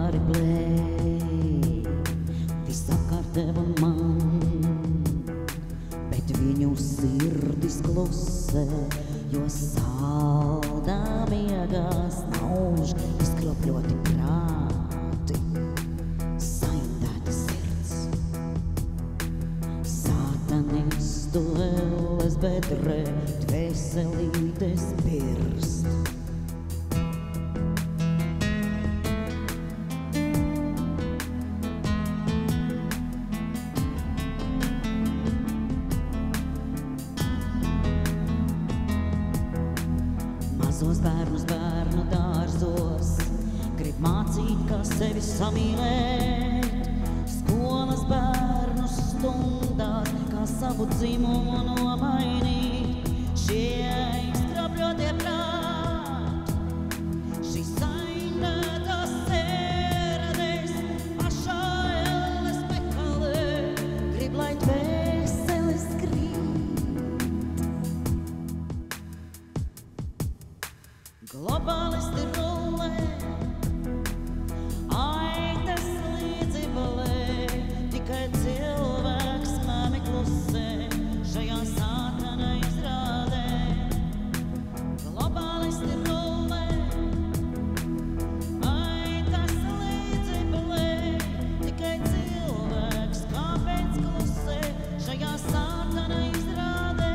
vari blēti sakar tev un man, bet viņu sirdis klusē, jo saldā miegās nauž izkropļoti prāti, saindēta sirds. Sātanistu elles bedrē dvēselītes pirst. Mazos bērnus bērnu dārzos grib mācīt, kā sevi samīlēt, skolas bērnu stundās, kā savu dzimumu nomainīt. Šie izkropļotie prāti, šīs saindētās sēradēs, pašā elles pekalē, grib, lai dvēseles krīt. Globālisti rullē, aitas līdzi balē, tikai cilvēks mami klusē šajā sātana izrādē. Globālisti rullē, aitas līdzi balē, tikai cilvēks kāpēc klusē šajā sātana izrādē.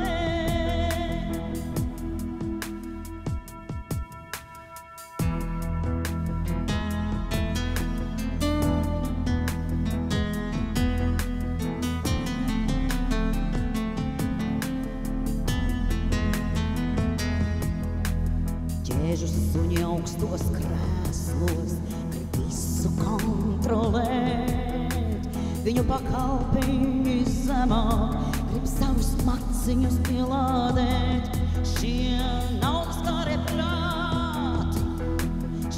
Ķēžu suņi augstos krēslos grib visu kontrolēt, viņu pakalpiņi zemāk grib savus maciņus pielādēt. Šie nav skarie prāti,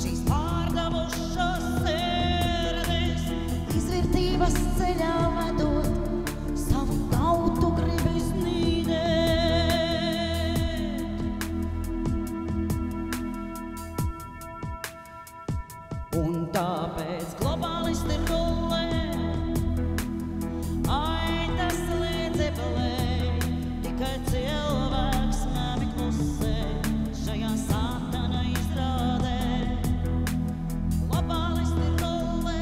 šīs pārdevušās sēradēs, izvērtības ceļā vedot, savu tautu grib iznīdēt. Un tāpēc globālisti rullē, aitas līdzi balē, tikai cilvēks mami klusē šajā sātana izrādē. Globālisti rullē,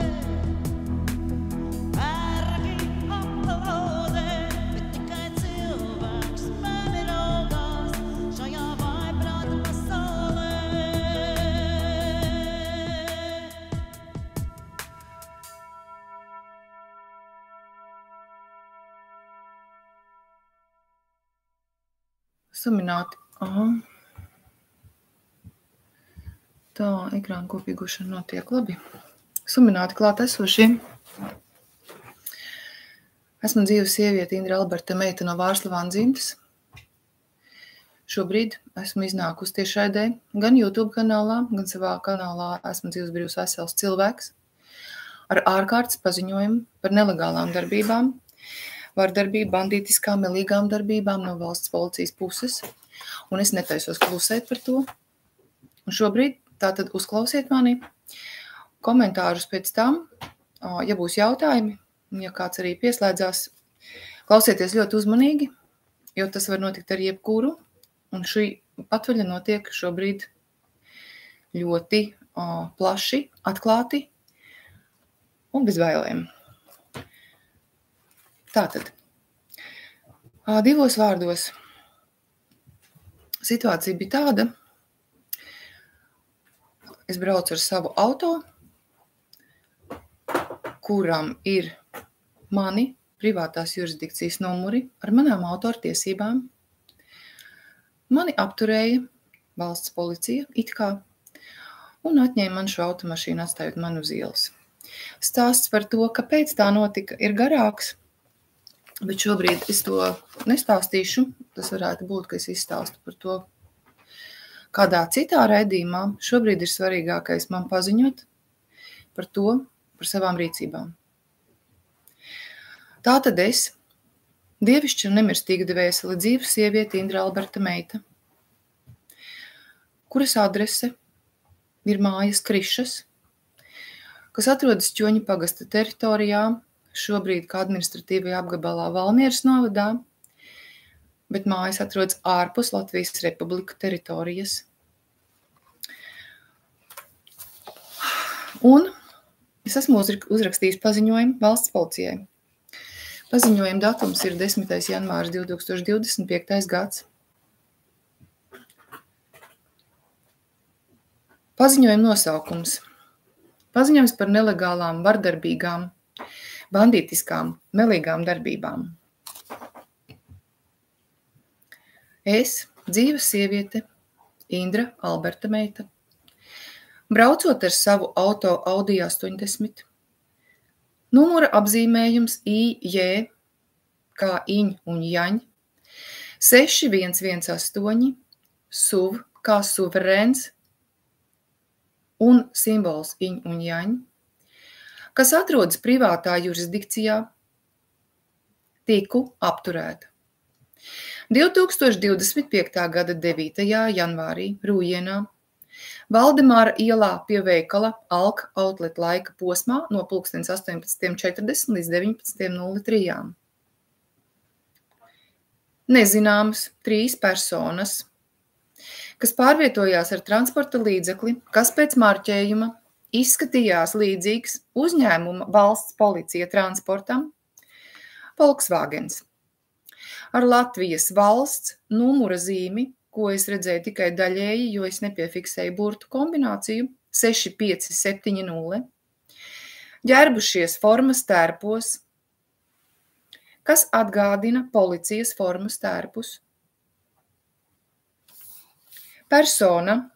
vergi aplaudē, bet tikai cilvēks mami raugās šajā vaiprāta pasaulē. Sumināti. Aha. Tā, ekrāna kopīgošana notiek labi. Sumināti klāt esošie. Esmu dzīves sieviete Indra Alberta meita no Vārslavāna dzimtes. Šobrīd esmu iznākusi tiešraidē gan YouTube kanālā, gan savā kanālā esmu dzīves brīvs vesels cilvēks ar ārkārtas paziņojumu par nelegālām darbībām, vardarbību, bandītiskām, melīgām darbībām no valsts policijas puses, un es netaisos klusēt par to. Un šobrīd tātad uzklausiet mani komentārus pēc tam, ja būs jautājumi, ja kāds arī pieslēdzās, klausieties ļoti uzmanīgi, jo tas var notikt ar jebkuru, un šī patvaļa notiek šobrīd ļoti plaši, atklāti un bez bailēm. Tātad, divos vārdos. Situācija bija tāda, es braucu ar savu auto, kuram ir mani privātās jurisdikcijas numuri ar manām autortiesībām. Mani apturēja valsts policija, it kā, un atņēma man šo automašīnu, atstājot mani uz ielas. Stāsts par to, kāpēc tā notika, ir garāks, bet šobrīd es to nestāstīšu. Tas varētu būt, ka es izstāstu par to kādā citā raidījumā. Šobrīd ir svarīgākais man paziņot par to, par savām rīcībām. Tātad es, dievišķa un nemirstīga dvēsele, dzīves sieviete Indra Alberta meita, kuras adrese ir mājas Krišas, kas atrodas Ķoņu pagasta teritorijā, šobrīd kā administratīvajā apgabalā Valmieras novadā, bet mājas atrodas ārpus Latvijas Republiku teritorijas. Un es esmu uzrakstījis paziņojumu valsts policijai. Paziņojuma datums ir 10. janvārs 2025. gads. Paziņojuma nosaukums. Paziņojums par nelegālām, vardarbīgām, bandītiskām, melīgām darbībām. Es, dzīves sieviete, Indra Alberta meita, braucot ar savu auto Audi 80, numura apzīmējums IJ, kā Iņ un Jaņ, 6118, SUV, kā suverēns, un simbols Iņ un Jaņ, kas atrodas privātā jurisdikcijā, tiku apturēta. 2025. gada 9. janvārī Rūjienā, Valdemāra ielā pie veikala Alka outlet laika posmā no 18:40 līdz 19:03. Nezināmas 3 personas, kas pārvietojās ar transporta līdzekli, kas pēc marķējuma izskatījās līdzīgs uzņēmuma valsts policija transportam Volkswagens ar Latvijas valsts numura zīmi, ko es redzēju tikai daļēji, jo es nepiefiksēju burtu kombināciju 6570, ģērbušies formas tērpos, kas atgādina policijas formas tērpus. Persona,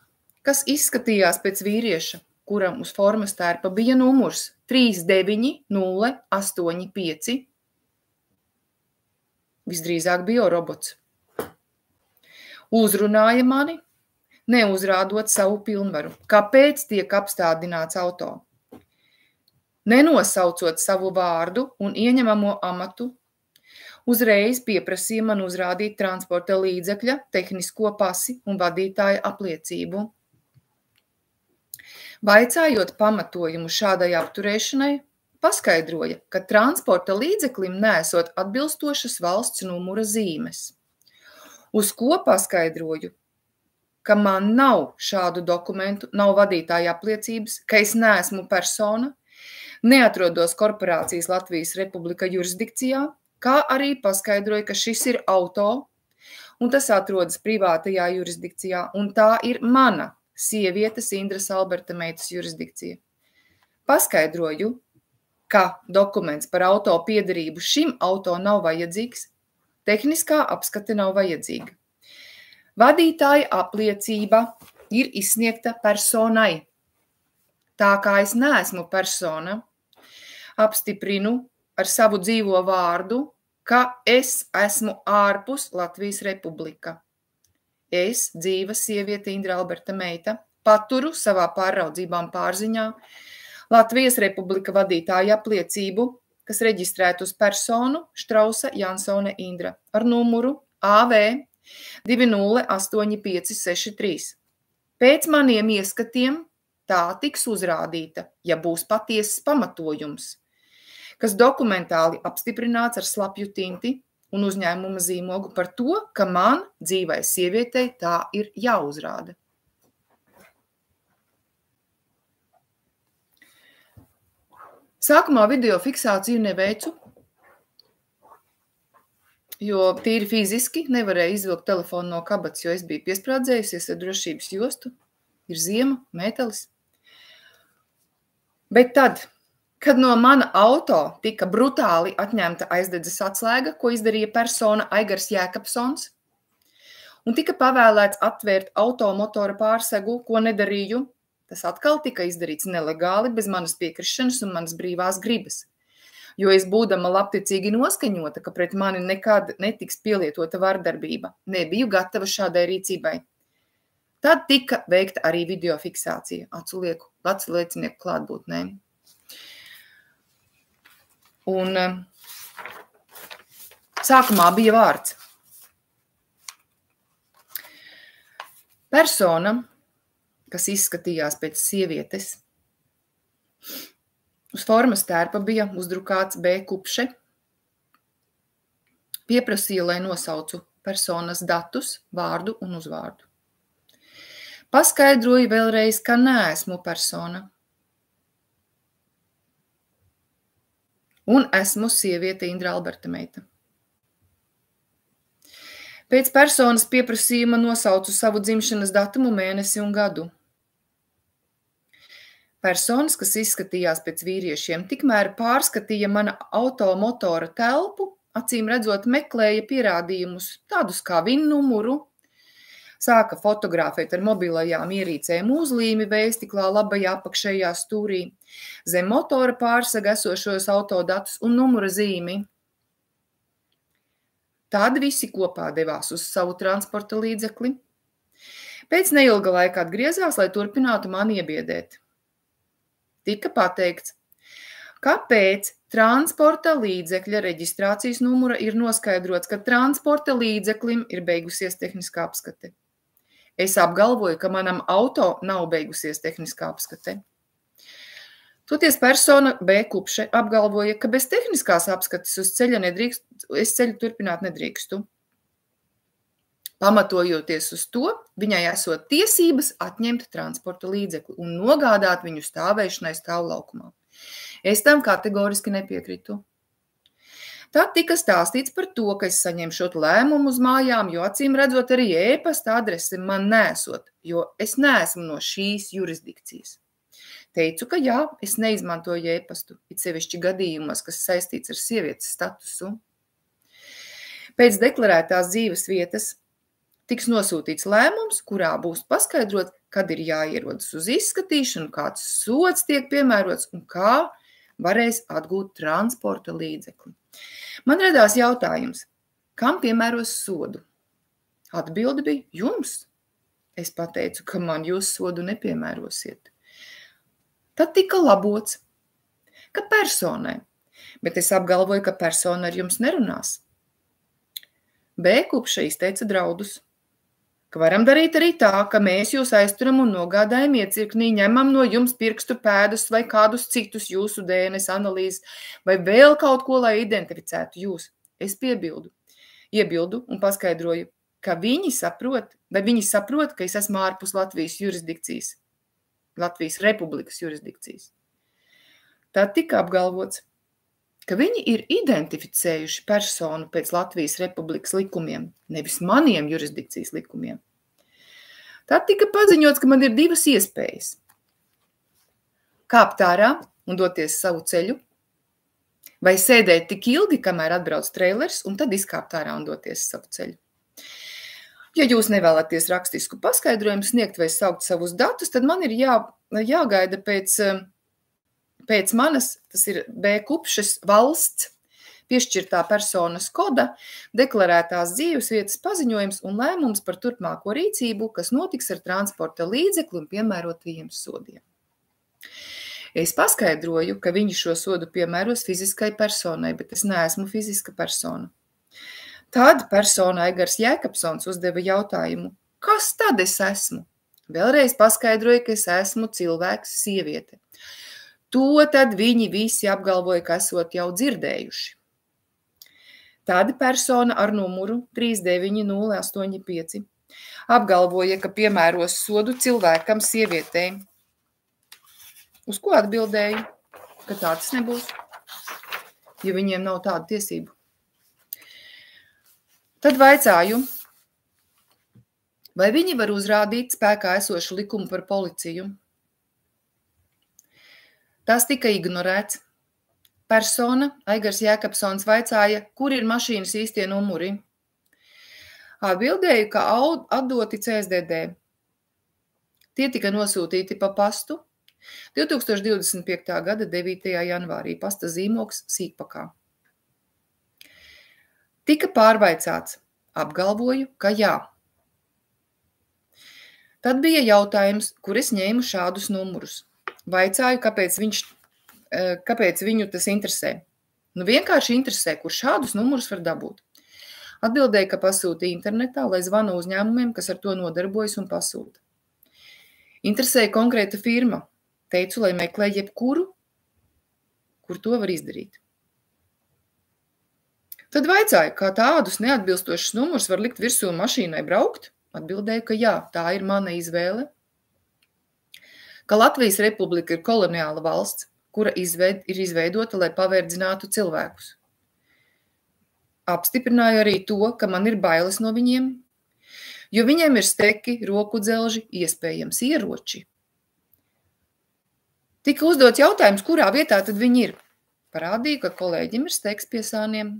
kas izskatījās pēc vīrieša, kuram uz formas tērpa bija numurs 39085, visdrīzāk biorobots, uzrunāja mani, neuzrādot savu pilnvaru, kāpēc tiek apstādināts auto. Nenosaucot savu vārdu un ieņemamo amatu, uzreiz pieprasīja man uzrādīt transporta līdzekļa, tehnisko pasi un vadītāja apliecību. Vaicājot pamatojumu šādai apturēšanai, paskaidroja, ka transporta līdzeklim neesot atbilstošas valsts numura zīmes. Uz ko paskaidroju, ka man nav šādu dokumentu, nav vadītāja apliecības, ka es neesmu persona, neatrodos korporācijas Latvijas Republika jurisdikcijā, kā arī paskaidroju, ka šis ir auto, un tas atrodas privātajā jurisdikcijā, un tā ir mana sievietes Indras Alberta meitas jurisdikcija. Paskaidroju, ka dokuments par auto piederību šim auto nav vajadzīgs, tehniskā apskate nav vajadzīga. Vadītāja apliecība ir izsniegta personai. Tā kā es neesmu persona, apstiprinu ar savu dzīvo vārdu, ka es esmu ārpus Latvijas Republika. Es, dzīva sieviete Indra Alberta meita, paturu savā pārraudzībām pārziņā Latvijas Republika vadītāja apliecību, kas reģistrēta uz personu Štrausa Jansone Indra ar numuru AV 208563. Pēc maniem ieskatiem tā tiks uzrādīta, ja būs patiesas pamatojums, kas dokumentāli apstiprināts ar slapju tinti un uzņēmuma zīmogu par to, ka man, dzīvai sievietei, tā ir jāuzrāda. Sākumā video fiksāciju neveicu, jo tīri fiziski nevarēju izvilkt telefonu no kabatas, jo es biju piesprādzējusies ar drošības jostu, ir ziema, metālis. Bet tad, kad no mana auto tika brutāli atņemta aizdedzes atslēga, ko izdarīja persona Aigars Jēkabsons, un tika pavēlēts atvērt automotora pārsegu, ko nedarīju, tas atkal tika izdarīts nelegāli, bez manas piekrišanas un manas brīvās gribas. Jo es būdama labticīgi noskaņota, ka pret mani nekad netiks pielietota vardarbība, nebiju gatava šādai rīcībai. Tad tika veikta arī video fiksācija acu liecinieku klātbūtnē. Un sākumā bija vārds. Persona, kas izskatījās pēc sievietes, Uz formas tērpa bija uzdrukāts B. Kupše. Pieprasīja, lai nosaucu personas datus, vārdu un uzvārdu. Paskaidroju vēlreiz, ka neesmu persona. Un esmu sieviete Indra Alberta meita. Pēc personas pieprasījuma nosaucu savu dzimšanas datumu, mēnesi un gadu. Personas, kas izskatījās pēc vīriešiem, tikmēr pārskatīja mana automotora telpu, acīm redzot meklēja pierādījumus, tādus kā VIN numuru, sāka fotografēt ar mobilajām ierīcēm uzlīmi vējstiklā labajā apakšējā stūrī, zem motora pārsaga esošos autodatus un numura zīmi. Tad visi kopā devās uz savu transporta līdzekli. Pēc neilga laika atgriezās, lai turpinātu mani iebiedēt. Tika pateikts, kāpēc transporta līdzekļa reģistrācijas numura ir noskaidrots, ka transporta līdzeklim ir beigusies tehniskā apskate. Es apgalvoju, ka manam auto nav beigusies tehniskā apskate. Toties persona B. Kupše apgalvoja, ka bez tehniskās apskates uz ceļa es ceļu turpināt nedrīkstu. Pamatojoties uz to, viņai esot tiesības atņemt transporta līdzekli un nogādāt viņu stāvēšanai stāvlaukumā. Es tam kategoriski nepiekritu. Tad tika stāstīts par to, ka es saņemšot lēmumu uz mājām, jo acīm redzot arī e-pasta adrese man nesot, jo es neesmu no šīs jurisdikcijas. Teicu, ka jā, es neizmantoju e-pastu, it sevišķi gadījumos, kas saistīts ar sievietes statusu. Pēc deklarētās dzīves vietas tiks nosūtīts lēmums, kurā būs paskaidrots, kad ir jāierodas uz izskatīšanu, kāds sods tiek piemērots un kā varēs atgūt transporta līdzekli. Man radās jautājums, kam piemēros sodu? Atbilde bija jums. Es pateicu, ka man jūs sodu nepiemērosiet. Tad tika labots, ka personai, bet es apgalvoju, ka persona ar jums nerunās. B. Kupše izteica draudus, ka varam darīt arī tā, ka mēs jūs aizturam un nogādājam iecirknī, ņemam no jums pirkstu pēdus vai kādus citus jūsu DNS analīzes vai vēl kaut ko, lai identificētu jūs. Es iebildu un paskaidroju, ka viņi saprot, ka es esmu ārpus Latvijas jurisdikcijas. Latvijas Republikas jurisdikcijas. Tad tika apgalvots, ka viņi ir identificējuši personu pēc Latvijas Republikas likumiem, nevis maniem jurisdikcijas likumiem. Tad tika paziņots, ka man ir divas iespējas. Kāpt ārā un doties savu ceļu, vai sēdēt tik ilgi, kamēr atbrauc treilers, un tad izkāpt ārā un doties savu ceļu. Ja jūs nevēlaties rakstisku paskaidrojumu sniegt vai saukt savus datus, tad man ir jāgaida pēc manas, tas ir B. Kupšes valsts, piešķirtā personas koda, deklarētās dzīves vietas paziņojums un lēmums par turpmāko rīcību, kas notiks ar transporta līdzekli un piemērotajiem sodiem. Es paskaidroju, ka viņi šo sodu piemēros fiziskai personai, bet es neesmu fiziska persona. Tad persona Aigars Jēkabsons uzdeva jautājumu, kas tad es esmu? Vēlreiz paskaidroju, ka es esmu cilvēks, sieviete. To tad viņi visi apgalvoja, ka esot jau dzirdējuši. Tad persona ar numuru 39085 apgalvoja, ka piemēros sodu cilvēkam, sievietei. Uz ko atbildēju, ka tā tas nebūs, jo viņiem nav tāda tiesību. Tad vaicāju, vai viņi var uzrādīt spēkā esošu likumu par policiju. Tas tika ignorēts. Persona, Aigars Jēkabsons, vaicāja, kur ir mašīnas īstie numuri. Atbildēju, ka atdoti CSDD. Tie tika nosūtīti pa pastu 2025. gada 9. janvārī, pasta zīmogs Sīkpakā. Tika pārvaicāts, apgalvoju, ka jā. Tad bija jautājums, kur es ņēmu šādus numurus. Vaicāju, kāpēc viņu tas interesē. Vienkārši interesē, kur šādus numurus var dabūt. Atbildēju, ka pasūta internetā, lai zvanu uzņēmumiem, kas ar to nodarbojas un pasūta. Interesēja konkrēta firma. Teicu, lai meklē jebkuru. kur to var izdarīt. Tad vaicāju, kā tādus neatbilstošus numurus var likt virsū mašīnai braukt? Atbildēju, ka jā, tā ir mana izvēle. Ka Latvijas Republika ir koloniāla valsts, kura ir izveidota, lai paverdzinātu cilvēkus. Apstiprināju arī to, ka man ir bailes no viņiem, jo viņiem ir steki, roku dzelži, iespējams ieroči. Tika uzdots jautājums, kurā vietā tad viņi ir. Parādīju, ka kolēģim ir steks pie sāniem.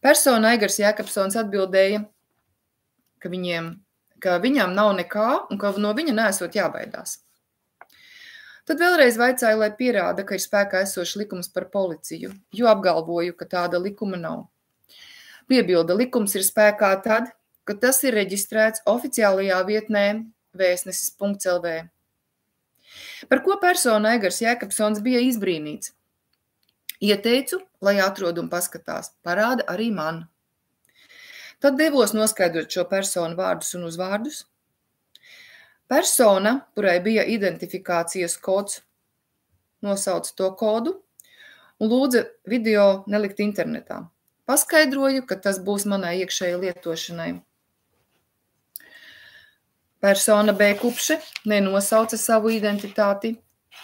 Persona Aigars Jēkabsons atbildēja, ka viņam nav nekā un ka no viņa neesot jābaidās. Tad vēlreiz vaicāju, lai pierāda, ka ir spēkā esošs likums par policiju, jo apgalvoju, ka tāda likuma nav. Piebilda, likums ir spēkā tad, kad tas ir reģistrēts oficiālajā vietnē vēstnesis.lv. Par ko persona Aigars Jēkabsons bija izbrīnīts. Ieteicu, lai atrod un paskatās, parāda arī man. Tad devos noskaidrot šo personu vārdus un uzvārdus. Persona, kurai bija identifikācijas kods, nosauca to kodu un lūdza video nelikt internetā. Paskaidroju, ka tas būs manai iekšēji lietošanai. Persona B. Kupše nenosauca savu identitāti,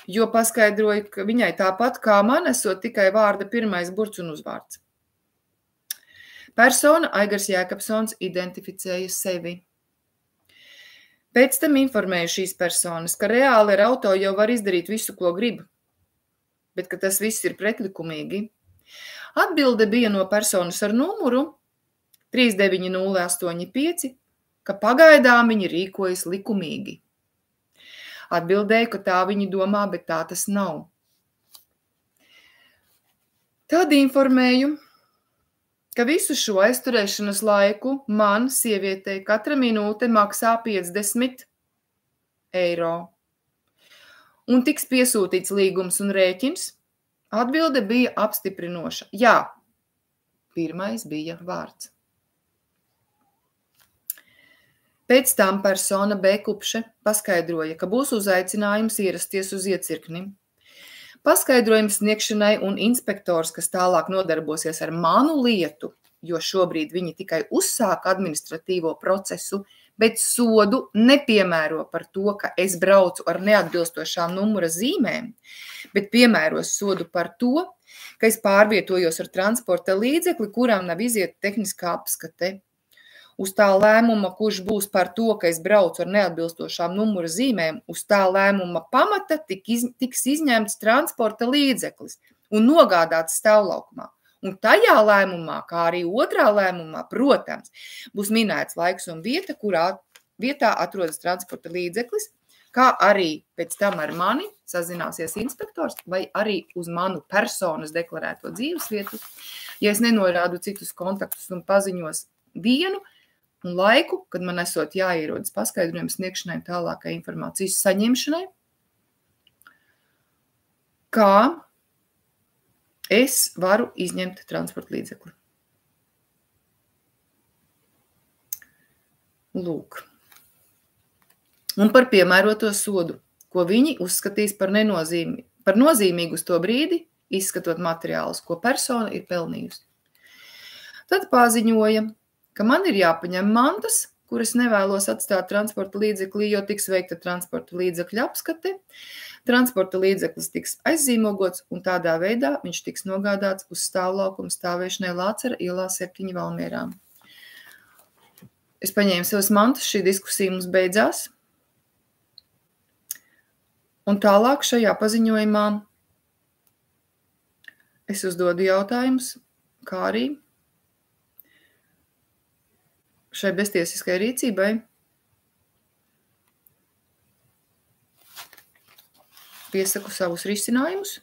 jo paskaidroju, ka viņai tāpat kā man esot tikai vārda pirmais burts un uzvārds. Persona Aigars Jēkabsons identificēja sevi. Pēc tam informēju šīs personas, ka reāli ar auto jau var izdarīt visu, ko grib, bet ka tas viss ir pretlikumīgi. Atbilde bija no personas ar numuru 39085, ka pagaidām viņi rīkojas likumīgi. Atbildēju, ka tā viņi domā, bet tā tas nav. Tad informēju, ka visu šo aizturēšanas laiku man, sievietei, katra minūte maksā 50 eiro. Un tiks piesūtīts līgums un rēķins. Atbilde bija apstiprinoša. Jā, pirmais bija vārds. Pēc tam persona B. Kupše paskaidroja, ka būs uzaicinājums ierasties uz iecirkni. Paskaidrojums sniegšanai un inspektors, kas tālāk nodarbosies ar manu lietu, jo šobrīd viņi tikai uzsāka administratīvo procesu, bet sodu nepiemēro par to, ka es braucu ar neatbilstošām numura zīmēm, bet piemēros sodu par to, ka es pārvietojos ar transporta līdzekli, kurām nav izieta tehniskā apskate. Uz tā lēmuma, kurš būs par to, ka es braucu ar neatbilstošām numura zīmēm, uz tā lēmuma pamata tiks izņemts transporta līdzeklis un nogādāts stāvlaukumā. Un tajā lēmumā, kā arī otrā lēmumā, protams, būs minēts laiks un vieta, kurā vietā atrodas transporta līdzeklis, kā arī pēc tam ar mani sazināsies inspektors vai arī uz manu personas deklarēto dzīvesvietu. Ja es nenorādu citus kontaktus un paziņos dienu un laiku, kad man esot jāierodas paskaidrojums sniegšanai un tālākai informācijas saņemšanai, kā es varu izņemt transporta līdzekli. Lūk. Un par piemēroto sodu, ko viņi uzskatīs par nozīmīgu uz to brīdi, izskatot materiālus, ko persona ir pelnījusi. Tad paziņoja, ka man ir jāpaņem mantas, kuras nevēlos atstāt transporta līdzeklī, jo tiks veikta transporta līdzekļa apskate. Transporta līdzeklis tiks aizzīmogots un tādā veidā viņš tiks nogādāts uz stāvlaukumu stāvēšanai Lācara ielā 7 Valmierā. Es paņēmu savas mantas, šī diskusija mums beidzās. Un tālāk šajā paziņojumā es uzdodu jautājumus, kā arī šai beztiesiskai rīcībai piesaku savus risinājumus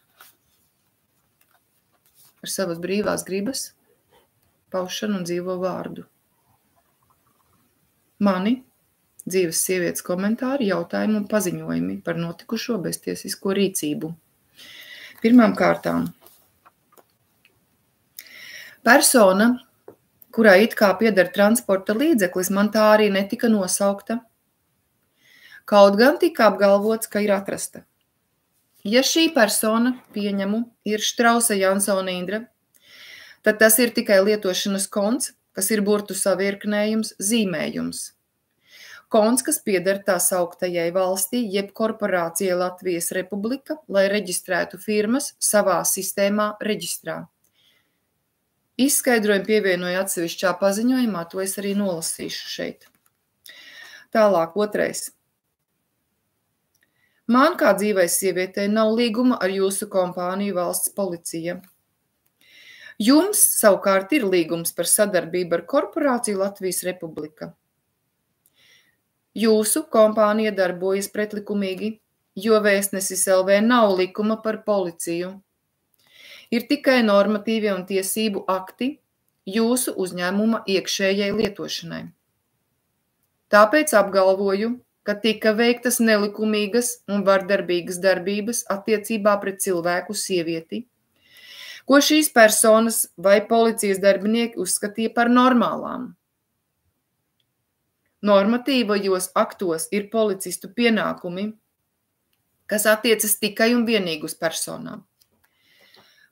ar savas brīvās gribas paušanu un dzīvo vārdu. Mani dzīves sievietes komentāri, jautājumi un paziņojumi par notikušo beztiesisko rīcību. Pirmām kārtām. Persona, kurai it kā pieder transporta līdzeklis, man tā arī netika nosaukta. Kaut gan tika apgalvots, ka ir atrasta. Ja šī persona, pieņemu, ir Štrausa Jansona Indra, tad tas ir tikai lietošanas konts, kas ir burtu savirknējums, zīmējums. Konts, kas pieder tā sauktajai valstī, jeb korporācijai Latvijas Republika, lai reģistrētu firmas savā sistēmā reģistrā. Izskaidrojumu pievienoju atsevišķā paziņojumā, to es arī nolasīšu šeit. Tālāk, 2. Man kā dzīvai sievietei nav līguma ar jūsu kompāniju Valsts policija. Jums savukārt ir līgums par sadarbību ar korporāciju Latvijas Republika. Jūsu kompānija darbojas pretlikumīgi, jo Vēstnesis LV nav likuma par policiju. Ir tikai normatīvie un tiesību akti jūsu uzņēmuma iekšējai lietošanai. Tāpēc apgalvoju, ka tika veiktas nelikumīgas un vardarbīgas darbības attiecībā pret cilvēku sievieti, ko šīs personas vai policijas darbinieki uzskatīja par normālām. Normatīvajos aktos ir policistu pienākumi, kas attiecas tikai un vienīgi uz personām.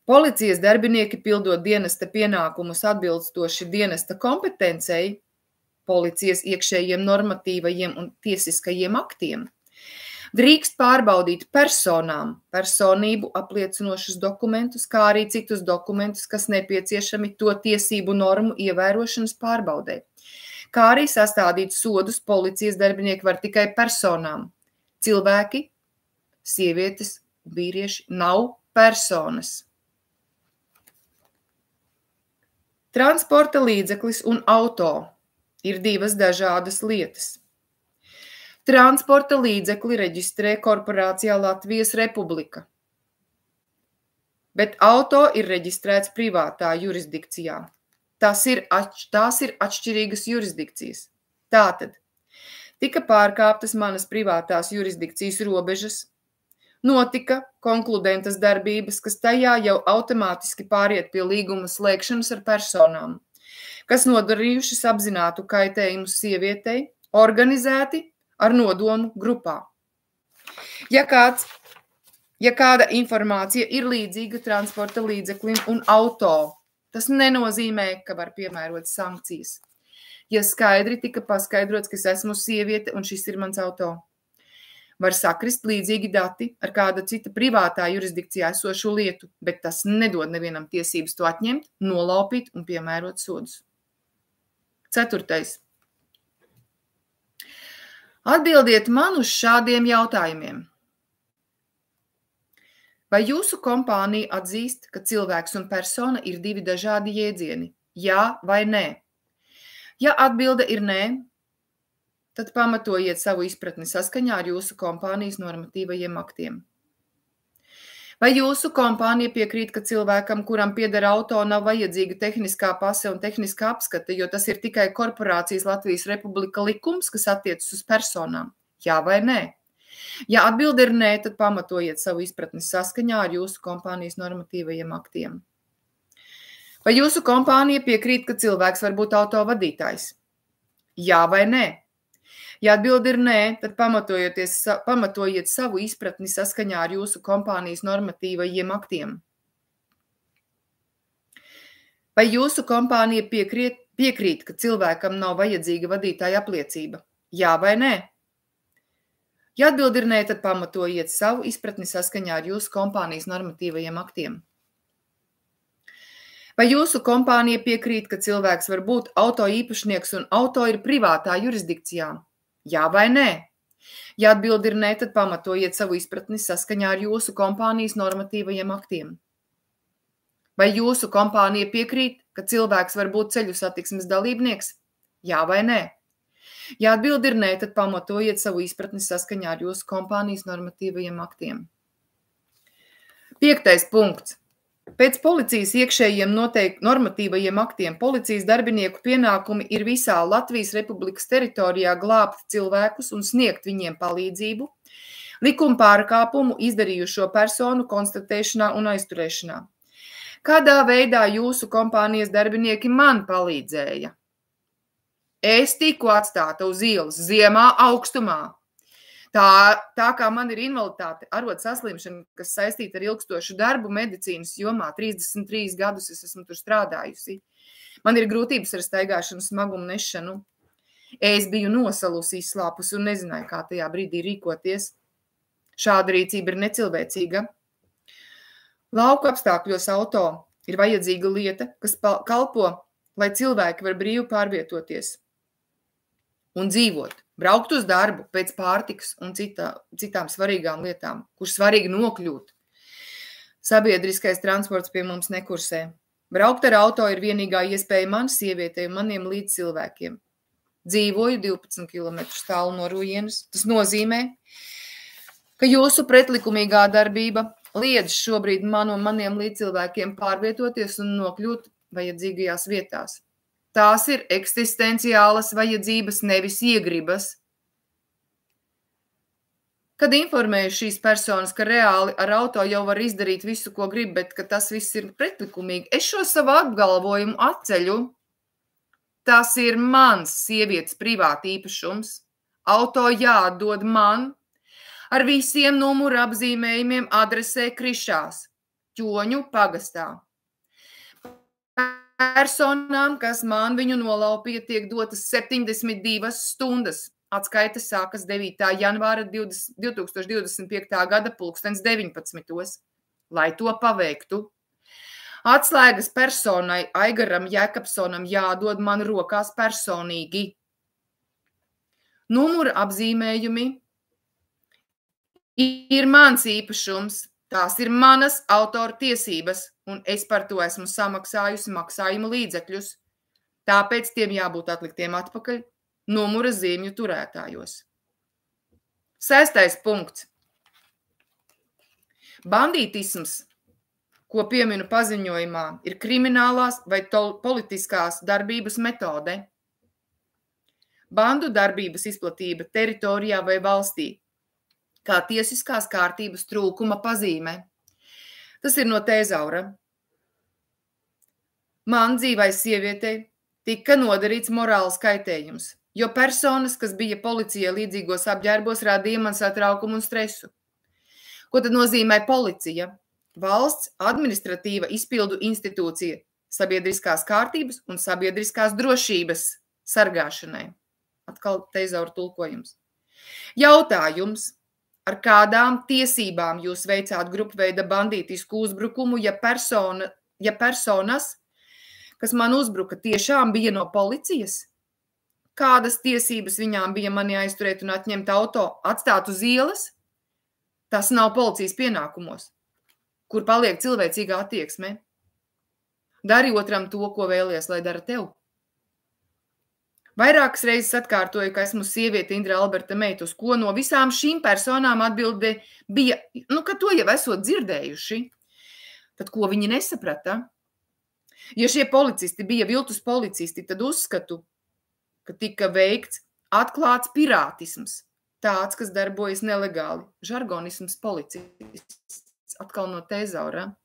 Policijas darbinieki pildot dienesta pienākumus atbilstoši dienesta kompetencei, policijas iekšējiem normatīvajiem un tiesiskajiem aktiem, drīkst pārbaudīt personām personību apliecinošus dokumentus, kā arī citus dokumentus, kas nepieciešami to tiesību normu ievērošanas pārbaudē, kā arī sastādīt sodus policijas darbinieki var tikai personām. Cilvēki, sievietes, vīrieši nav personas. Transporta līdzeklis un auto ir divas dažādas lietas. Transporta līdzekli reģistrē korporācijā Latvijas Republika, bet auto ir reģistrēts privātā jurisdikcijā. Tās ir atšķirīgas jurisdikcijas. Tātad, tika pārkāptas manas privātās jurisdikcijas robežas, notika konkludentas darbības, kas tajā jau automātiski pāriet pie līguma slēgšanas ar personām, kas nodarījušas apzinātu kaitējumu sievietei, organizēti ar nodomu grupā. Ja kāda informācija ir līdzīga transporta līdzeklim un auto, tas nenozīmē, ka var piemērot sankcijas. Ja skaidri tika paskaidrots, ka es esmu sieviete un šis ir mans auto, var sakrist līdzīgi dati ar kāda cita privātā jurisdikcijā esošu lietu, bet tas nedod nevienam tiesības to atņemt, nolaupīt un piemērot sodus. 4. Atbildiet man uz šādiem jautājumiem. Vai jūsu kompānija atzīst, ka cilvēks un persona ir divi dažādi jēdzieni? Jā vai nē? Ja atbilde ir nē, tad pamatojiet savu izpratni saskaņā ar jūsu kompānijas normatīvajiem aktiem. Vai jūsu kompānija piekrīt, ka cilvēkam, kuram pieder auto, nav vajadzīga tehniskā pase un tehniskā apskata, jo tas ir tikai korporācijas Latvijas Republika likums, kas attiecas uz personām? Jā vai nē? Ja atbilde ir nē, tad pamatojiet savu izpratni saskaņā ar jūsu kompānijas normatīvajiem aktiem. Vai jūsu kompānija piekrīt, ka cilvēks var būt auto vadītājs? Jā vai nē? Ja atbilde ir nē, tad pamatojiet savu izpratni saskaņā ar jūsu kompānijas normatīvajiem aktiem. Vai jūsu kompānija piekrīt, ka cilvēkam nav vajadzīga vadītāja apliecība? Jā vai nē? Ja atbilde ir nē, tad pamatojiet savu izpratni saskaņā ar jūsu kompānijas normatīvajiem aktiem. Vai jūsu kompānija piekrīt, ka cilvēks var būt auto īpašnieks un auto ir privātā jurisdikcijā? Jā vai nē? Ja atbilde ir nē, tad pamatojiet savu izpratni saskaņā ar jūsu kompānijas normatīvajiem aktiem. Vai jūsu kompānija piekrīt, ka cilvēks var būt ceļu satiksmes dalībnieks? Jā vai nē? Ja atbilde ir nē, tad pamatojiet savu izpratni saskaņā ar jūsu kompānijas normatīvajiem aktiem. 5. punkts. Pēc policijas iekšējiem normatīvajiem aktiem policijas darbinieku pienākumi ir visā Latvijas Republikas teritorijā glābt cilvēkus un sniegt viņiem palīdzību, likuma pārkāpumu izdarījušo personu konstatēšanā un aizturēšanā. Kādā veidā jūsu kompānijas darbinieki man palīdzēja? Es tiku atstāta uz ielas ziemā augstumā. Tā kā man ir invaliditāte, arot saslimšana, kas saistīta ar ilgstošu darbu medicīnas jomā, 33 gadus es esmu tur strādājusi. Man ir grūtības ar staigāšanu, smagumu nešanu. Es biju nosalusi, izslāpusi un nezināju, kā tajā brīdī rīkoties. Šāda rīcība ir necilvēcīga. Lauku apstākļos auto ir vajadzīga lieta, kas kalpo, lai cilvēki var brīvi pārvietoties un dzīvot, braukt uz darbu pēc pārtikas un citām svarīgām lietām, kur svarīgi nokļūt. Sabiedriskais transports pie mums nekursē. Braukt ar auto ir vienīgā iespēja man, sievietei un maniem līdzcilvēkiem. Dzīvoju 12 km tālu no Rujienas. Tas nozīmē, ka jūsu pretlikumīgā darbība liedz šobrīd man un maniem līdzcilvēkiem pārvietoties un nokļūt vajadzīgajās vietās. Tās ir eksistenciālas vajadzības, nevis iegribas. Kad informēju šīs personas, ka reāli ar auto jau var izdarīt visu, ko grib, bet ka tas viss ir pretlikumīgi, es šo savu apgalvojumu atceļu. Tas ir mans sievietes privāti īpašums. Auto jāatdod man ar visiem numuru apzīmējumiem adresē Krišās, Ķoņu pagastā. Personām, kas man viņu nolaupīja, tiek dotas 72 stundas. Atskaite sākas 9. janvāra 2025. gada 19. Lai to paveiktu. Atslēgas personai Aigaram Jēkabsonam jādod man rokās personīgi. Numura apzīmējumi ir mans īpašums. Tās ir manas autora tiesības, un es par to esmu samaksājusi maksājumu līdzekļus. Tāpēc tiem jābūt atliktiem atpakaļ numura zīmju turētājos. 6. punkts. Bandītisms, ko pieminu paziņojumā, ir kriminālās vai politiskās darbības metode. Bandu darbības izplatība teritorijā vai valstī, kā tiesiskās kārtības trūkuma pazīme. Tas ir no Tēzaura. Man dzīvai sievietei tika nodarīts morāls kaitējums, jo personas, kas bija policijai līdzīgos apģērbos, radīja man satraukumu un stresu. Ko tad nozīmē policija? Valsts administratīva izpildu institūcija sabiedriskās kārtības un sabiedriskās drošības sargāšanai. Atkal Tēzaura tulkojums. Jautājums. Ar kādām tiesībām jūs veicāt grupveida bandītisku uzbrukumu, ja personas, kas man uzbruka, tiešām bija no policijas? Kādas tiesības viņām bija mani aizturēt un atņemt auto, atstāt uz ielas? Tas nav policijas pienākumos, kur paliek cilvēcīgā attieksme. Dari otram to, ko vēlies, lai dara tev. Vairākas reizes atkārtoju, ka esmu sieviete Indra Alberta meita, uz ko no visām šīm personām atbilde bija, ka to jau esot dzirdējuši. Tad ko viņi nesaprata? Ja šie policisti bija viltus policisti, tad uzskatu, ka tika veikts atklāts pirātisms, tāds, kas darbojas nelegāli, žargonisms policists, atkal no Tēzaura.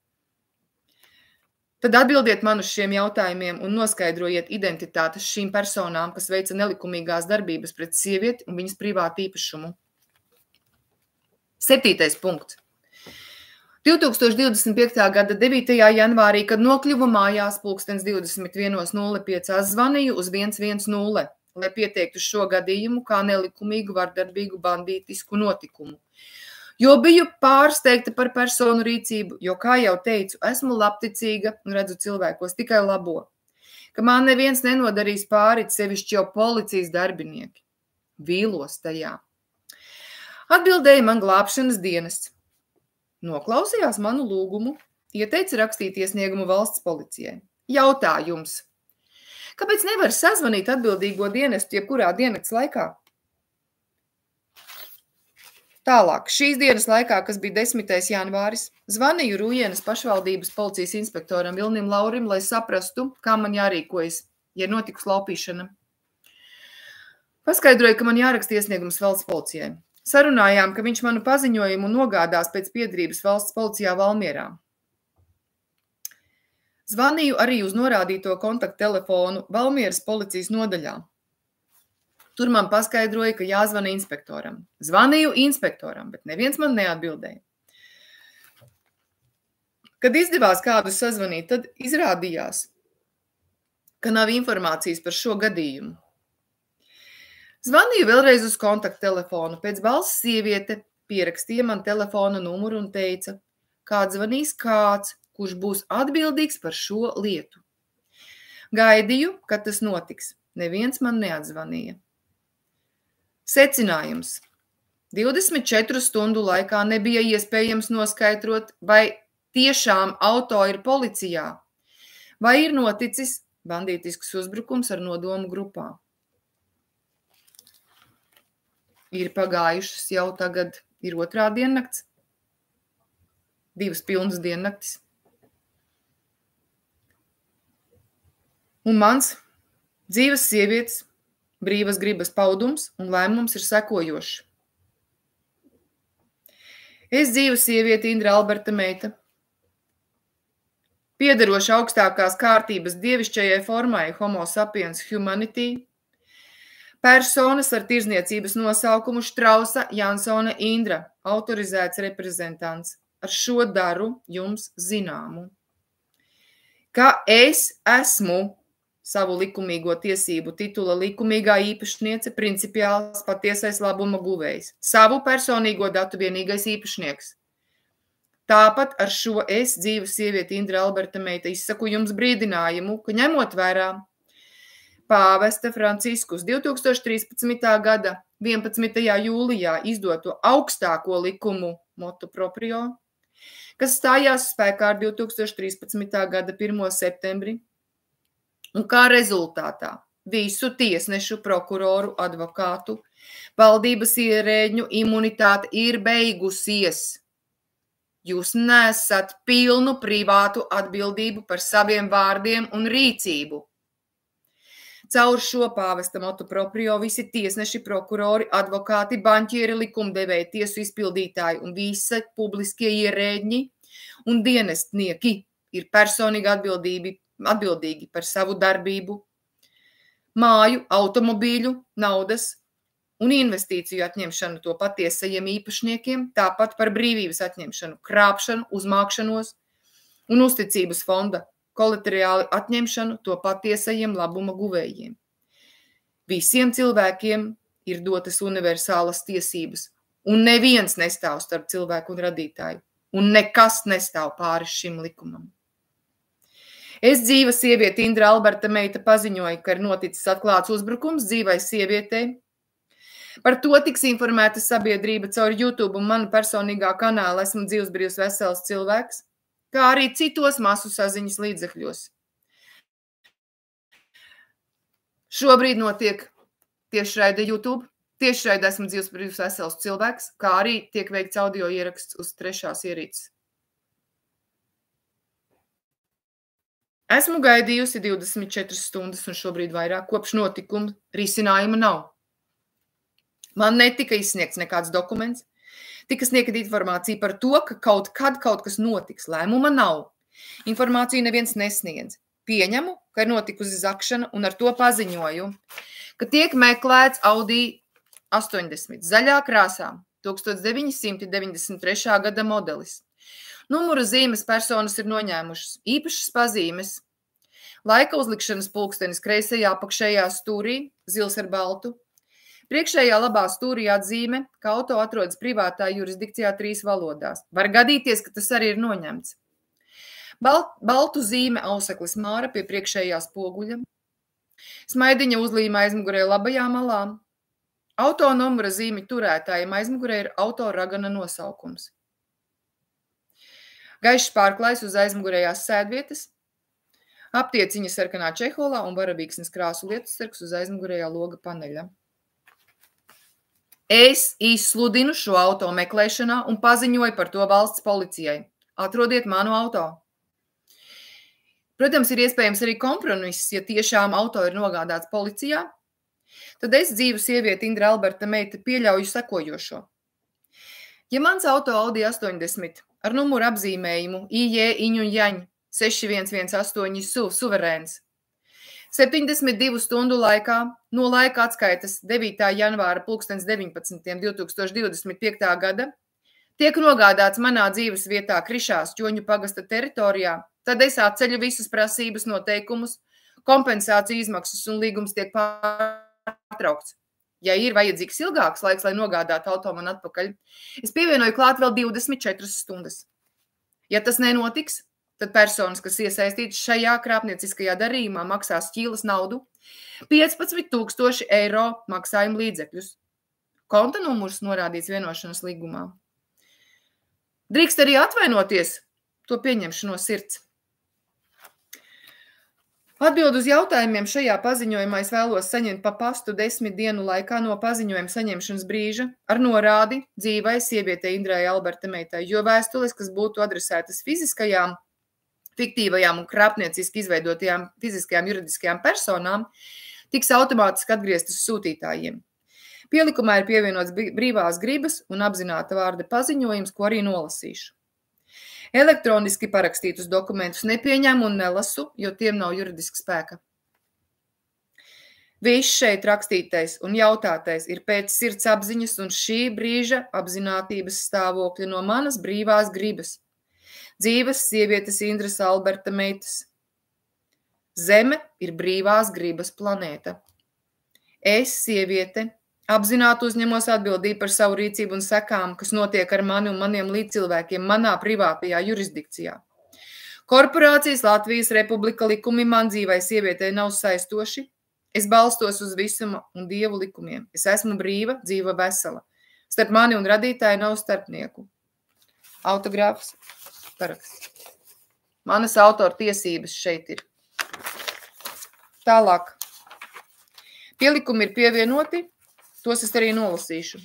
Tad atbildiet man uz šiem jautājumiem un noskaidrojiet identitātes šīm personām, kas veica nelikumīgās darbības pret sievieti un viņas privātu īpašumu. 7. punkts. 2025. gada 9. janvārī, kad nokļuvu mājās 21:05 zvanīju uz 110, lai pieteiktu šo gadījumu kā nelikumīgu vardarbīgu bandītisku notikumu. Jo biju pārsteigta par personu rīcību, jo, kā jau teicu, esmu labticīga un redzu cilvēkos tikai labo, ka man neviens nenodarīs pāri, sevišķi jau policijas darbinieki. Vīlos tajā. Atbildēja man glābšanas dienests. Noklausījās manu lūgumu, ieteica rakstīt iesniegumu valsts policijai. Jautājums. Kāpēc nevar sazvanīt atbildīgo dienestu jebkurā diennakts laikā? Tālāk, šīs dienas laikā, kas bija 10. janvāris, zvanīju Rujienas pašvaldības policijas inspektoram Vilnim Laurim, lai saprastu, kā man jārīkojas, ja notikusi laupīšana. Paskaidroju, ka man jāraksta iesniegums valsts policijai. Sarunājām, ka viņš manu paziņojumu nogādās pēc piederības valsts policijā Valmierā. Zvanīju arī uz norādīto kontakttelefonu Valmieras policijas nodaļā. Tur man paskaidroja, ka jāzvana inspektoram. Zvanīju inspektoram, bet neviens man neatbildēja. Kad izdevās kādu sazvanīt, tad izrādījās, ka nav informācijas par šo gadījumu. Zvanīju vēlreiz uz kontakttelefonu, pēc balss sieviete pierakstīja man telefona numuru un teica, ka atzvanīs kāds, kurš būs atbildīgs par šo lietu. Gaidīju, kad tas notiks. Neviens man neatzvanīja. Secinājums. 24 stundu laikā nebija iespējams noskaidrot, vai tiešām auto ir policijā, vai ir noticis bandītisks uzbrukums ar nodomu grupā. Ir pagājušas jau tagad, ir 2. diennakts, 2 pilnas diennaktis. Un mans dzīves sievietes brīvas gribas paudums un lēmums ir sekojošs. Es dzīves sieviete Indra Alberta meita, piederoša augstākās kārtības dievišķajai formai Homo sapiens humanity, personas ar tirzniecības nosaukumu Štrausa Jansona Indra, autorizēts reprezentants. Ar šo daru jums zināmu, ka es esmu savu likumīgo tiesību titula likumīgā īpašniece, principiāls patiesais labuma guvējs, savu personīgo datu vienīgais īpašnieks. Tāpat ar šo es dzīves sievieti Indra Alberta meita izsaku jums brīdinājumu, ka ņemot vērā pāvesta Franciskus 2013. gada 11. jūlijā izdoto augstāko likumu motu proprio, kas stājās spēkā ar 2013. gada 1. septembri, un kā rezultātā visu tiesnešu, prokuroru, advokātu, valdības ierēģņu imunitāte ir beigusies. Jūs nesat pilnu privātu atbildību par saviem vārdiem un rīcību. Caur šo pāvesta motu proprio visi tiesneši, prokurori, advokāti, banķieri, likumdevēji, tiesu izpildītāji un visi publiskie ierēģņi un dienestnieki ir personīgi atbildīgi par savu darbību, māju, automobīļu, naudas un investīciju atņemšanu to patiesajiem īpašniekiem, tāpat par brīvības atņemšanu, krāpšanu, uzmākšanos un uzticības fonda kolaterāli atņemšanu to patiesajiem labuma guvējiem. Visiem cilvēkiem ir dotas universālas tiesības, un neviens nestāv starp cilvēku un radītāju, un nekas nestāv pāri šim likumam. Es dzīves sieviete Indra Alberta meita paziņoja, ka ir noticis atklāts uzbrukums dzīvai sievietei. Par to tiks informēta sabiedrība caur YouTube un manu personīgā kanāla Esmu dzīves brīvs vesels cilvēks, kā arī citos masu saziņas līdzekļos. Šobrīd notiek tiešraide YouTube, tiešraide Esmu dzīves brīvs vesels cilvēks, kā arī tiek veikts audio ieraksts uz 3. ierīces. Esmu gaidījusi 24 stundas un šobrīd vairāk, kopš notikuma risinājuma nav. Man netika izsniegts nekāds dokuments, tika sniegta informācija par to, ka kaut kas notiks, lēmuma nav. Informāciju neviens nesniedz. Pieņemu, ka ir notikusi zakšana un ar to paziņoju, ka tiek meklēts Audi 80 zaļā krāsā 1993. gada modelis. Numura zīmes personas ir noņēmušas īpašas pazīmes, laika uzlikšanas pulkstenis kreisajā apakšējā stūrī, zils ar baltu, priekšējā labā stūrī atzīme, ka auto atrodas privātā jurisdikcijā 3 valodās. Var gadīties, ka tas arī ir noņemts. Baltu zīme auseklis māra pie priekšējā spoguļa, smaidiņa uzlīme aizmugurē labajā malā, auto numura zīmi turētājiem aizmugurē ir auto ragana nosaukums. Gaišs pārklājs uz aizmugurējās sēdvietas, aptieciņa sarkanā čeholā un varavīksnes krāsu lietussargs uz aizmugurējā loga paneļa. Es izsludinu šo auto meklēšanā un paziņoju par to valsts policijai. Atrodiet manu auto. Protams, ir iespējams arī kompromiss, ja tiešām auto ir nogādāts policijā. Tad es dzīvu sievieti Indra Alberta meita pieļauju sekojošo. Ja mans auto Audi 80 ar numuru apzīmējumu IJ Iņu Jaņ 6118 suverēns 72 stundu laikā no laika atskaitas 9. janvāra 19.2025. gada tiek nogādāts manā dzīves vietā Krišās Ķoņu pagasta teritorijā, tad es atceļu visas prasības, noteikumus, kompensāciju izmaksas un līgums tiek pārtraukts. Ja ir vajadzīgs ilgāks laiks, lai nogādātu auto man atpakaļ, es pievienoju klāt vēl 24 stundas. Ja tas nenotiks, tad personas, kas iesaistītas šajā krāpnieciskajā darījumā, maksās ķīlas naudu 15 000 eiro maksājuma līdzekļus. Konta numurs norādīts vienošanas līgumā. Drīkst arī atvainoties, to pieņemšu no sirds. Atbild uz jautājumiem šajā paziņojumā es vēlos saņemt pa pastu 10 dienu laikā no paziņojuma saņemšanas brīža ar norādi dzīvai sievietei Indrai Alberta meitai, jo vēstules, kas būtu adresētas fiziskajām, fiktīvajām un krāpnieciski izveidotajām fiziskajām juridiskajām personām, tiks automātiski atgrieztas sūtītājiem. Pielikumā ir pievienots brīvās gribas un apzināta vārda paziņojums, ko arī nolasīšu. Elektroniski parakstītus dokumentus nepieņemu un nelasu, jo tiem nav juridiska spēka. Viss šeit rakstītais un jautātais ir pēc sirds apziņas un šī brīža apzinātības stāvokļa no manas brīvās gribas. Dzīves sievietes Indras Alberta meitas. Zeme ir brīvās gribas planēta. Es, sieviete, apzināti uzņemos atbildību par savu rīcību un sekām, kas notiek ar mani un maniem līdzcilvēkiem manā privātajā jurisdikcijā. Korporācijas Latvijas Republika likumi man dzīvai sievietei nav saistoši. Es balstos uz visuma un Dievu likumiem. Es esmu brīva, dzīva, vesela. Starp mani un radītāju nav starpnieku. Autogrāfs, paraksts. Manas autora tiesības šeit ir. Tālāk. Pielikumi ir pievienoti. Tos es arī nolasīšu.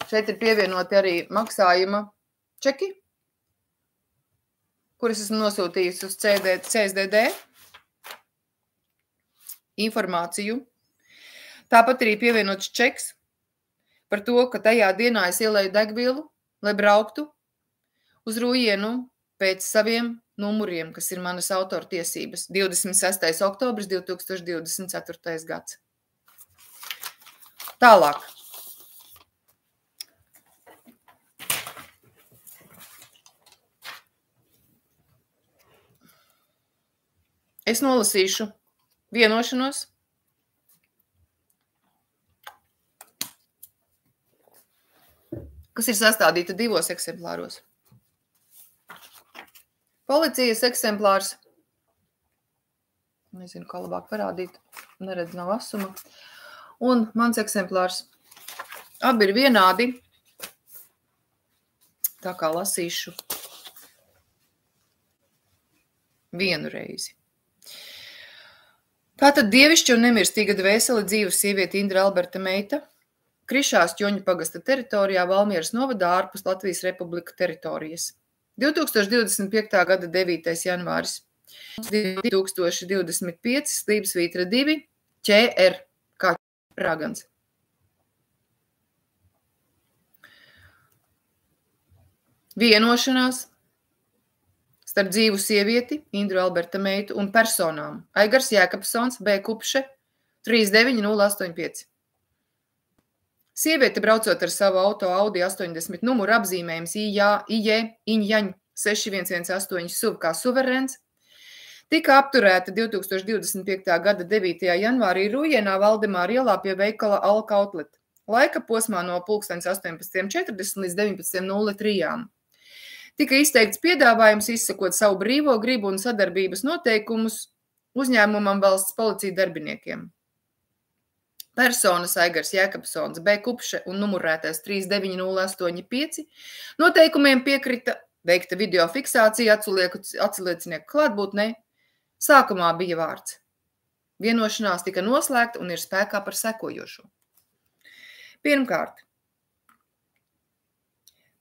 Šeit ir pievienoti arī maksājuma čeki, kuras esmu nosūtījusi uz CSDD informāciju. Tāpat arī pievienots čeks par to, ka tajā dienā es ielēju degvielu, lai brauktu uz Rujienu pēc saviem numuriem, kas ir manas autora tiesības. 26. oktobris 2024. gads. Tālāk. Es nolasīšu vienošanos. Kas ir sastādīta 2 eksemplāros. Policijas eksemplārs. Nezinu, kā labāk parādīt. Neredz nav asuma. Un mans eksemplārs. Abi ir vienādi. Tā kā lasīšu vienu reizi. Tātad dievišķa un nemirstīga dvēsele dzīves sieviete Indra Alberta meita Krišās Ķoņu pagasta teritorijā Valmieras novadā ārpus Latvijas Republika teritorijas. 2025. gada 9. janvāris 2025 Slīpsvītra 2 ČR kā Ragans. Vienošanās starp dzīvu sievieti, Indru Alberta meitu un personām. Aigars Jēkabsons, B. Kupše, 39085. Sieviete braucot ar savu auto Audi 80 numuru apzīmējums IJ 6118 SUV kā suverēns, tika apturēta 2025. gada 9. janvārī Rujienā Valdemāra ielā pie veikala Alka Outlet, laika posmā no 18:40 līdz 19:03. Tika izteikts piedāvājums izsakot savu brīvo gribu un sadarbības noteikumus uzņēmumam valsts policija darbiniekiem. Personas Aigars Jēkabsons, B. Kupše un numurētais 39085 noteikumiem piekrita, veikta video fiksācija atsliecinieku klātbūtnē. Sākumā bija vārds. Vienošanās tika noslēgta un ir spēkā par sekojošo. Pirmkārt,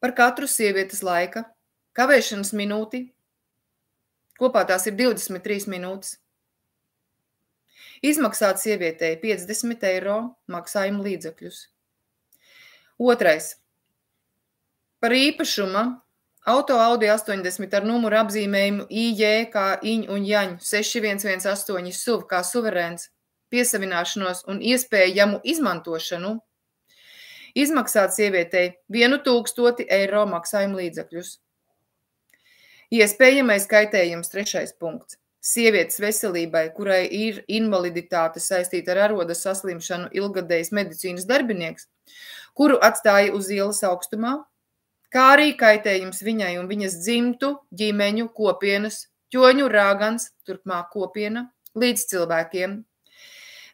par katru sievietes laika kavēšanas minūti, kopā tās ir 23 minūtes, izmaksāt sievietei 50 eiro maksājuma līdzekļus. Otrais, par īpašuma Auto Audi 80 ar numuru apzīmējumu IJ kā Iņ un Jaņu 6118 SUV kā suverēns, piesavināšanos un iespējamu izmantošanu, izmaksāt sievietei 1000 eiro maksājuma līdzekļus. Iespējamais kaitējums 3. punkts. Sievietes veselībai, kurai ir invaliditāte saistīta ar arodas saslimšanu ilgadējs medicīnas darbinieks, kuru atstāja uz ielas augstumā, kā arī kaitējums viņai un viņas dzimtu, ģimeņu, kopienas, ķoņu rāgans, turpmāk kopiena, līdz cilvēkiem.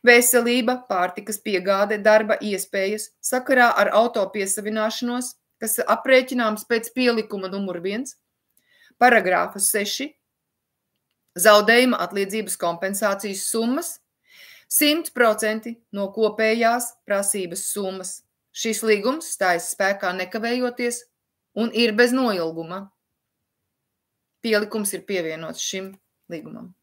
Veselība, pārtikas piegāde, darba iespējas sakarā ar auto piesavināšanos, kas aprēķināms pēc pielikuma numur 1, paragrāfa 6, zaudējuma atliedzības kompensācijas summas 100% no kopējās prasības summas. Šis līgums stājas spēkā nekavējoties un ir bez noilguma. Pielikums ir pievienots šim līgumam.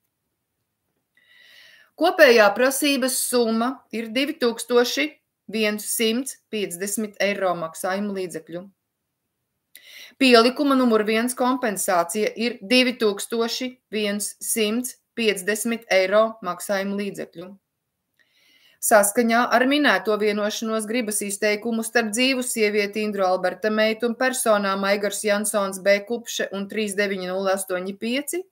Kopējā prasības summa ir 2150 eiro maksājuma līdzekļu. Pielikuma numur 1 kompensācija ir 2150 eiro maksājuma līdzekļu. Saskaņā ar minēto vienošanos gribas izteikumu starp dzīvu sievieti Indru Alberta meitu un personām Aigars Jansons B. Kupše un 39085,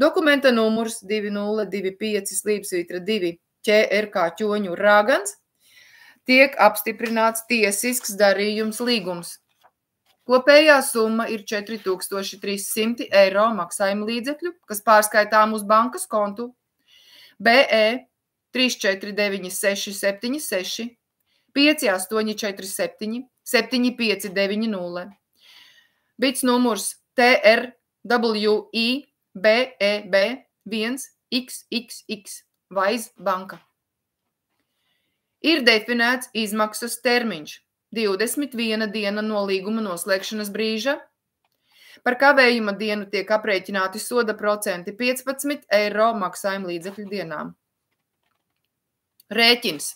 dokumenta numurs 2025/2 ČRK ķoņu rāgans, tiek apstiprināts tiesisks darījums līgums. Kopējā summa ir 4300 eiro maksājuma līdzekļu, kas pārskaitām uz bankas kontu BE 349676 5847 7590, bits numurs TRWI BEB 1XXX Vais banka. Ir definēts izmaksas termiņš 21 diena no līguma noslēgšanas brīža. Par kavējuma dienu tiek aprēķināti soda procenti 15 eiro maksājuma līdzekļu dienām. Rēķins.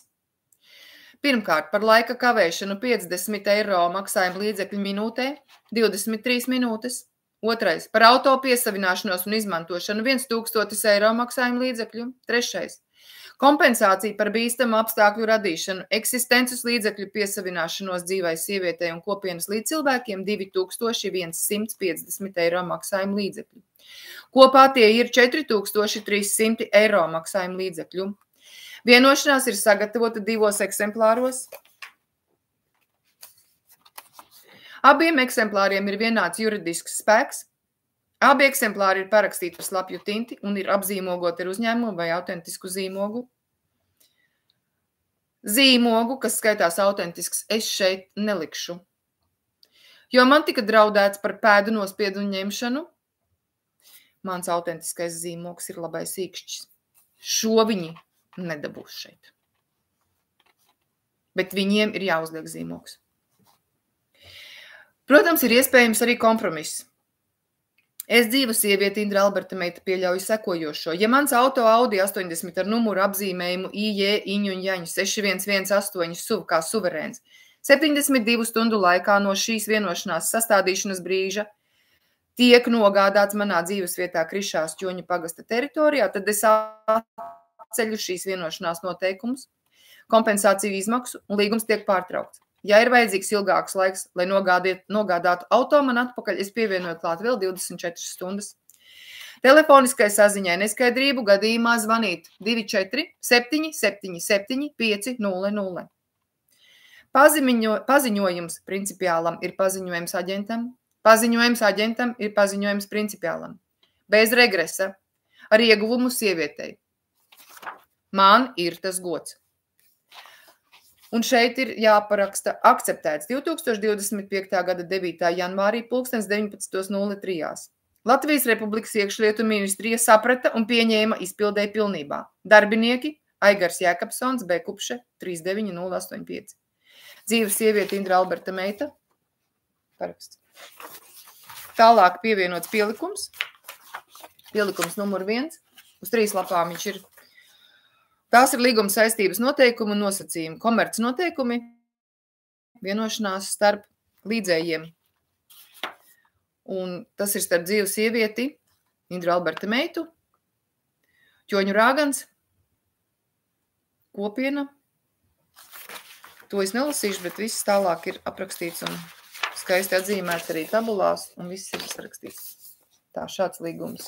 Pirmkārt, par laika kavēšanu 50 eiro maksājuma līdzekļu minūtē, 23 minūtes. Otrais, par auto piesavināšanos un izmantošanu 1000 eiro maksājuma līdzekļu. Trešais, kompensācija par bīstamu apstākļu radīšanu, eksistences līdzekļu piesavināšanos dzīvai sievietei un kopienas līdzcilvēkiem 2150 eiro maksājuma līdzekļu. Kopā tie ir 4300 eiro maksājuma līdzekļu. Vienošanās ir sagatavota 2 eksemplāros. Abiem eksemplāriem ir vienāds juridisks spēks. Abi eksemplāri ir parakstīti ar slapju tinti un ir apzīmogoti ar uzņēmumu vai autentisku zīmogu. Zīmogu, kas skaitās autentisks, es šeit nelikšu. Jo man tika draudēts par pēdu nospiedumu ņemšanu, mans autentiskais zīmogs ir labais īkšķis. Šo viņi nedabūs šeit. Bet viņiem ir jāuzliek zīmogs. Protams, ir iespējams arī kompromiss. Es dzīva sievieti Indra Alberta meita pieļauju sekojošo. Ja mans auto Audi 80 ar numuru apzīmējumu IJ Iņu un Jaņu 6118 SUV kā suverēns 72 stundu laikā no šīs vienošanās sastādīšanas brīža tiek nogādāts manā dzīves vietā Krišās ķoņu pagasta teritorijā, tad es atceļu šīs vienošanās noteikumus, kompensāciju izmaksu un līgums tiek pārtraukts. Ja ir vajadzīgs ilgāks laiks, lai nogādātu auto man atpakaļ, es pievienoju klāt vēl 24 stundas. Telefoniskai saziņai neskaidrību gadījumā zvanīt 24 777 500. Paziņojums principiālam ir paziņojums aģentam. Paziņojums aģentam ir paziņojums principiālam. Bez regresa, ar ieguvumu sievietei. Man ir tas gods. Un šeit ir jāparaksta akceptēts 2025. gada 9. janvārī 19:03. Latvijas Republikas iekšlietu ministrija saprata un pieņēma izpildēji pilnībā. Darbinieki Aigars Jēkabsons, B. Kupše, 39085. Dzīves sieviete Indra Alberta meita. Paraksts. Tālāk pievienots pielikums. Pielikums numur 1. Uz 3 lapām viņš ir. Tās ir līguma saistības noteikumi un nosacījumi, komerc noteikumi, vienošanās starp līdzējiem. un tas ir starp dzīvu sievieti, Indru Alberta meitu, Ķoņu Rāgans, kopiena. To es nelasīšu, bet viss tālāk ir aprakstīts un skaisti atzīmēts arī tabulās, un viss ir sarakstīts. Tā, šāds līgums.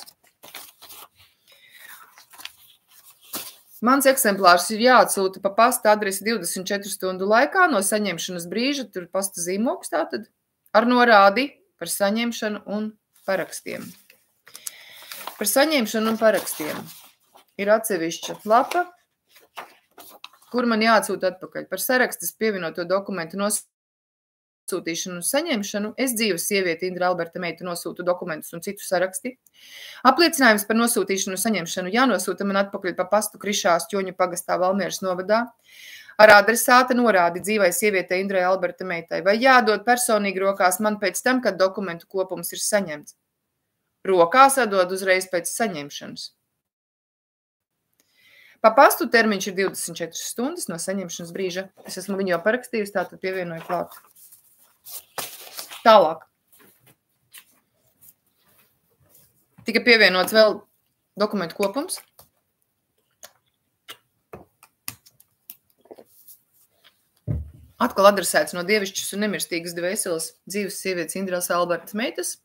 Mans eksemplārs ir jāatsūta pa pasta adresi 24 stundu laikā no saņemšanas brīža, tur pasta zīmogs tātad, ar norādi par saņemšanu un parakstiem. Par saņemšanu un parakstiem ir atsevišķa lapa, kur man jāatsūta atpakaļ. Par sarakstas pievienoto dokumentu nosūtīšanu un saņemšanu es dzīves sievieti Indra Alberta meitu nosūtu dokumentus un citu saraksti. Apliecinājums par nosūtīšanu un saņemšanu jānosūta man atpakaļ pa pastu Krišās Ķoņu pagastā Valmieras novadā ar adresāta norādi dzīvai sievietei Indrai Alberta meitai vai jādod personīgi rokās man pēc tam, kad dokumentu kopums ir saņemts. Rokās atdod uzreiz pēc saņemšanas. Pa pastu termiņš ir 24 stundas no saņemšanas brīža. Es esmu viņu jau parakstījusi, tātad pievienoju klāt. Tālāk. Tika pievienots vēl dokumentu kopums. Atkal adresēts no dievišķas un nemirstīgas dvēseles dzīves sievietes Indras Albertas meitas,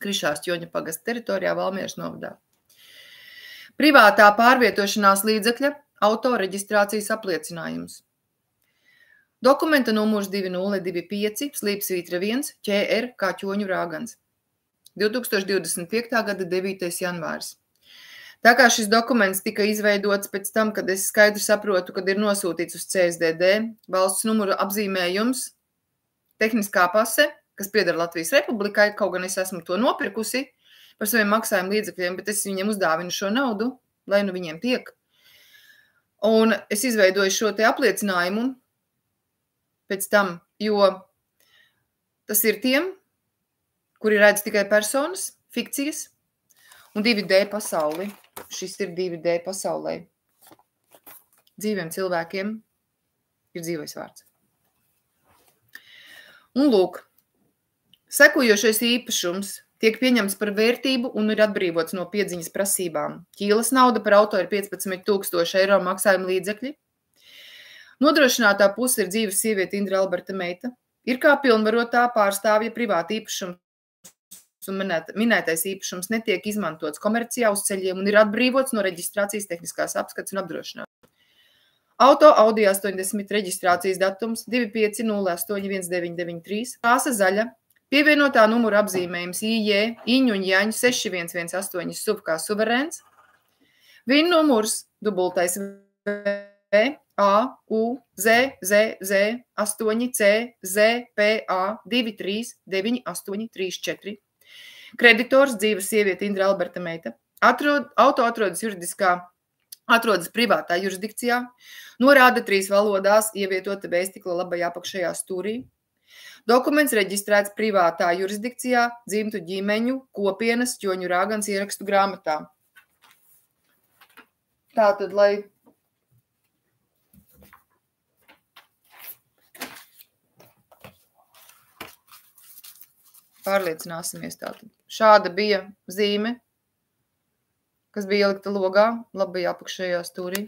Krišās Ķoņa pagasta teritorijā Valmieras novadā. Privātā pārvietošanās līdzekļa autoreģistrācijas apliecinājums. Dokumenta numurs 2025 slīpsvītra 1 ķr kā Ķoņu Rāgans. 2025. gada 9. janvārs. Tā kā šis dokuments tika izveidots pēc tam, kad es skaidri saprotu, kad ir nosūtīts uz CSDD valsts numuru apzīmējums, tehniskā pase, kas pieder Latvijas Republikai, kaut gan es esmu to nopirkusi par saviem maksājumu līdzekļiem, bet es viņiem uzdāvinu šo naudu, lai nu viņiem tiek. Un es izveidoju šo te apliecinājumu pēc tam, jo tas ir tiem, kuri redz tikai personas, fikcijas un 2D pasauli. Šis ir 2D pasaulē. Dzīviem cilvēkiem ir dzīvais vārds. Un lūk, sekojošais īpašums tiek pieņemts par vērtību un ir atbrīvots no piedziņas prasībām. Ķīlas nauda par auto ir 15,000 eiro maksājuma līdzekļi. Nodrošinātā puse ir dzīves sieviete Indra Alberta meita. Ir kā pilnvarotā pārstāvja privāta īpašuma un minētais īpašums netiek izmantots komercijā uz ceļiem un ir atbrīvots no reģistrācijas tehniskās apskats un apdrošināšanas. Auto Audi 80 reģistrācijas datums 2508993, krāsa zaļa, pievienotā numura apzīmējums IJ, Iņu un Jaņu 6118 SUV kā suverēns, VIN numurs dubultais V, A, U, Z, Z, Z, 8, C, Z, P, A, 2, 3, 9, 8, 3, 4. Kreditors dzīves sieviete Indra Alberta meita. Auto atrodas privātā jurisdikcijā. Norāda 3 valodās ievietota vēstikla labajā apakšējā stūrī. Dokuments reģistrēts privātā jurisdikcijā dzimtu ģimeņu kopienas Ķoņu Rāgans ierakstu grāmatā. Tātad, lai pārliecināsimies tātad. Šāda bija zīme, kas bija ielikta logā, labajā apakšējā stūrī.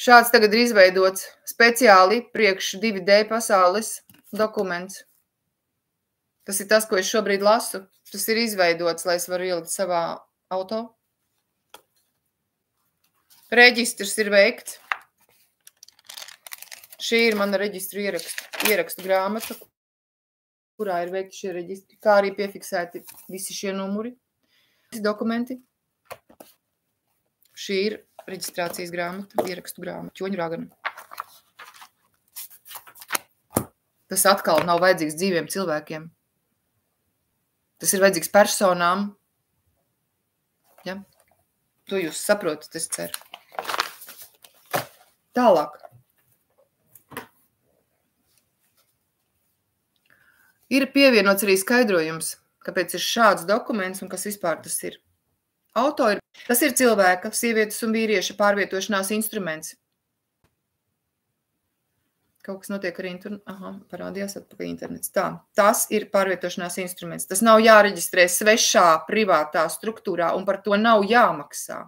Šāds tagad ir izveidots speciāli priekš 2D pasaules dokuments. Tas ir tas, ko es šobrīd lasu. Tas ir izveidots, lai es varu ielikt savā auto. Reģistrs ir veikts. Šī ir mana reģistru ierakstu grāmata, kurā ir veikti šie reģistri, kā arī piefiksēti visi šie numuri, dokumenti. Šī ir reģistrācijas grāmata, ierakstu grāmata, Ķoņu Rāgana. Tas atkal nav vajadzīgs dzīviem cilvēkiem. Tas ir vajadzīgs personām. Ja? To jūs saprotat, es ceru. Tālāk. Ir pievienots arī skaidrojums, kāpēc ir šāds dokuments un kas vispār tas ir. Tas ir cilvēka, sievietes un vīrieša pārvietošanās instruments. Kaut kas notiek ar parādījās atpakaļ internets. Tā, tas ir pārvietošanās instruments. Tas nav jāreģistrē svešā privātā struktūrā un par to nav jāmaksā.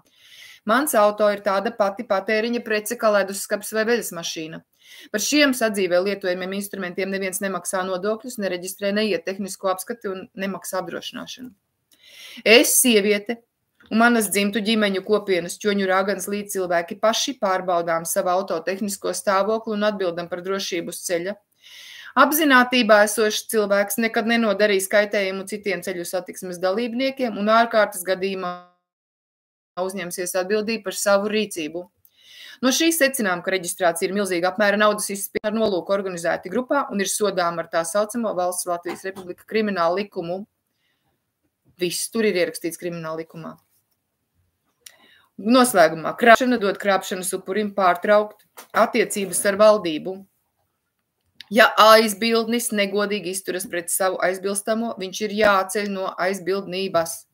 Mans auto ir tāda pati patēriņa prece kā leduskapis vai veļas mašīna. Par šiem sadzīvē lietojamiem instrumentiem neviens nemaksā nodokļus, nereģistrē, neiet tehnisko apskati un nemaksā apdrošināšanu. Es, sieviete, un manas dzimtu ģimeņu kopienas ķoņu rāgans līdz cilvēki paši pārbaudām savu auto tehnisko stāvokli un atbildam par drošību uz ceļa. Apzinātībā esošs cilvēks nekad nenodarīs kaitējumu citiem ceļu satiksmes dalībniekiem un ārkārtas gadījumā uzņemsies atbildību par savu rīcību. No šīs secinām, ka reģistrācija ir milzīga apmēra naudas izspiešana ar nolūku organizēti grupā un ir sodām ar tā saucamo Valsts Latvijas Republika kriminālu likumu. Viss tur ir ierakstīts krimināla likumā. Noslēgumā krāpšana dod krāpšanas upurim pārtraukt attiecības ar valdību. Ja aizbildnis negodīgi izturas pret savu aizbilstamo, viņš ir jāceļ no aizbildnības.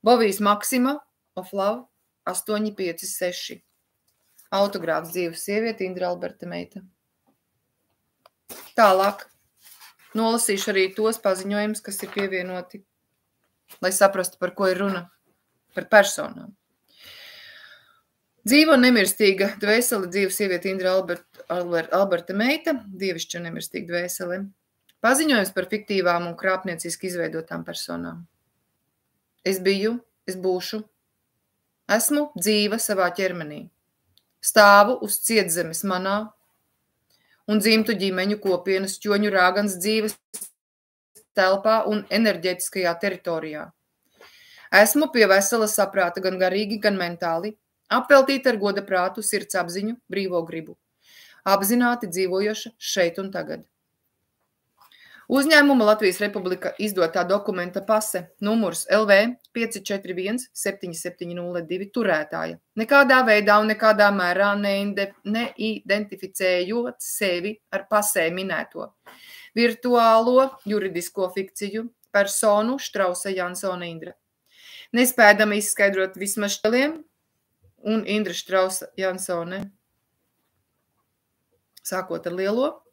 Bovijas Maksima, Oflav, 856. Autogrāfs dzīves sieviete Indra Alberta Meita. Tālāk nolasīšu arī tos paziņojumus, kas ir pievienoti, lai saprastu, par ko ir runa, par personām. Dzīvo nemirstīga dvēsele dzīves sieviete Indra Alberta Meita, dievišķa nemirstīga dvēsele. Paziņojums par fiktīvām un krāpnieciski izveidotām personām. Es biju, es būšu, esmu dzīva savā ķermenī. Stāvu uz cietzemes manā un dzimtu ģimeņu kopienas ķoņu rāgans dzīves telpā un enerģētiskajā teritorijā. Esmu pie vesela saprāta gan garīgi, gan mentāli, apveltīta ar goda prātu, sirds apziņu, brīvo gribu. Apzināti dzīvojoša šeit un tagad. Uzņēmuma Latvijas Republika izdotā dokumenta pase numurs LV 541 7702 turētāja. Nekādā veidā un nekādā mērā neidentificējot sevi ar pasē minēto virtuālo juridisko fikciju personu Štrausa Jansona Indra. Nespēdama izskaidrot vismaz šķeliem un Indra Štrausa Jansone, sākot ar lielo,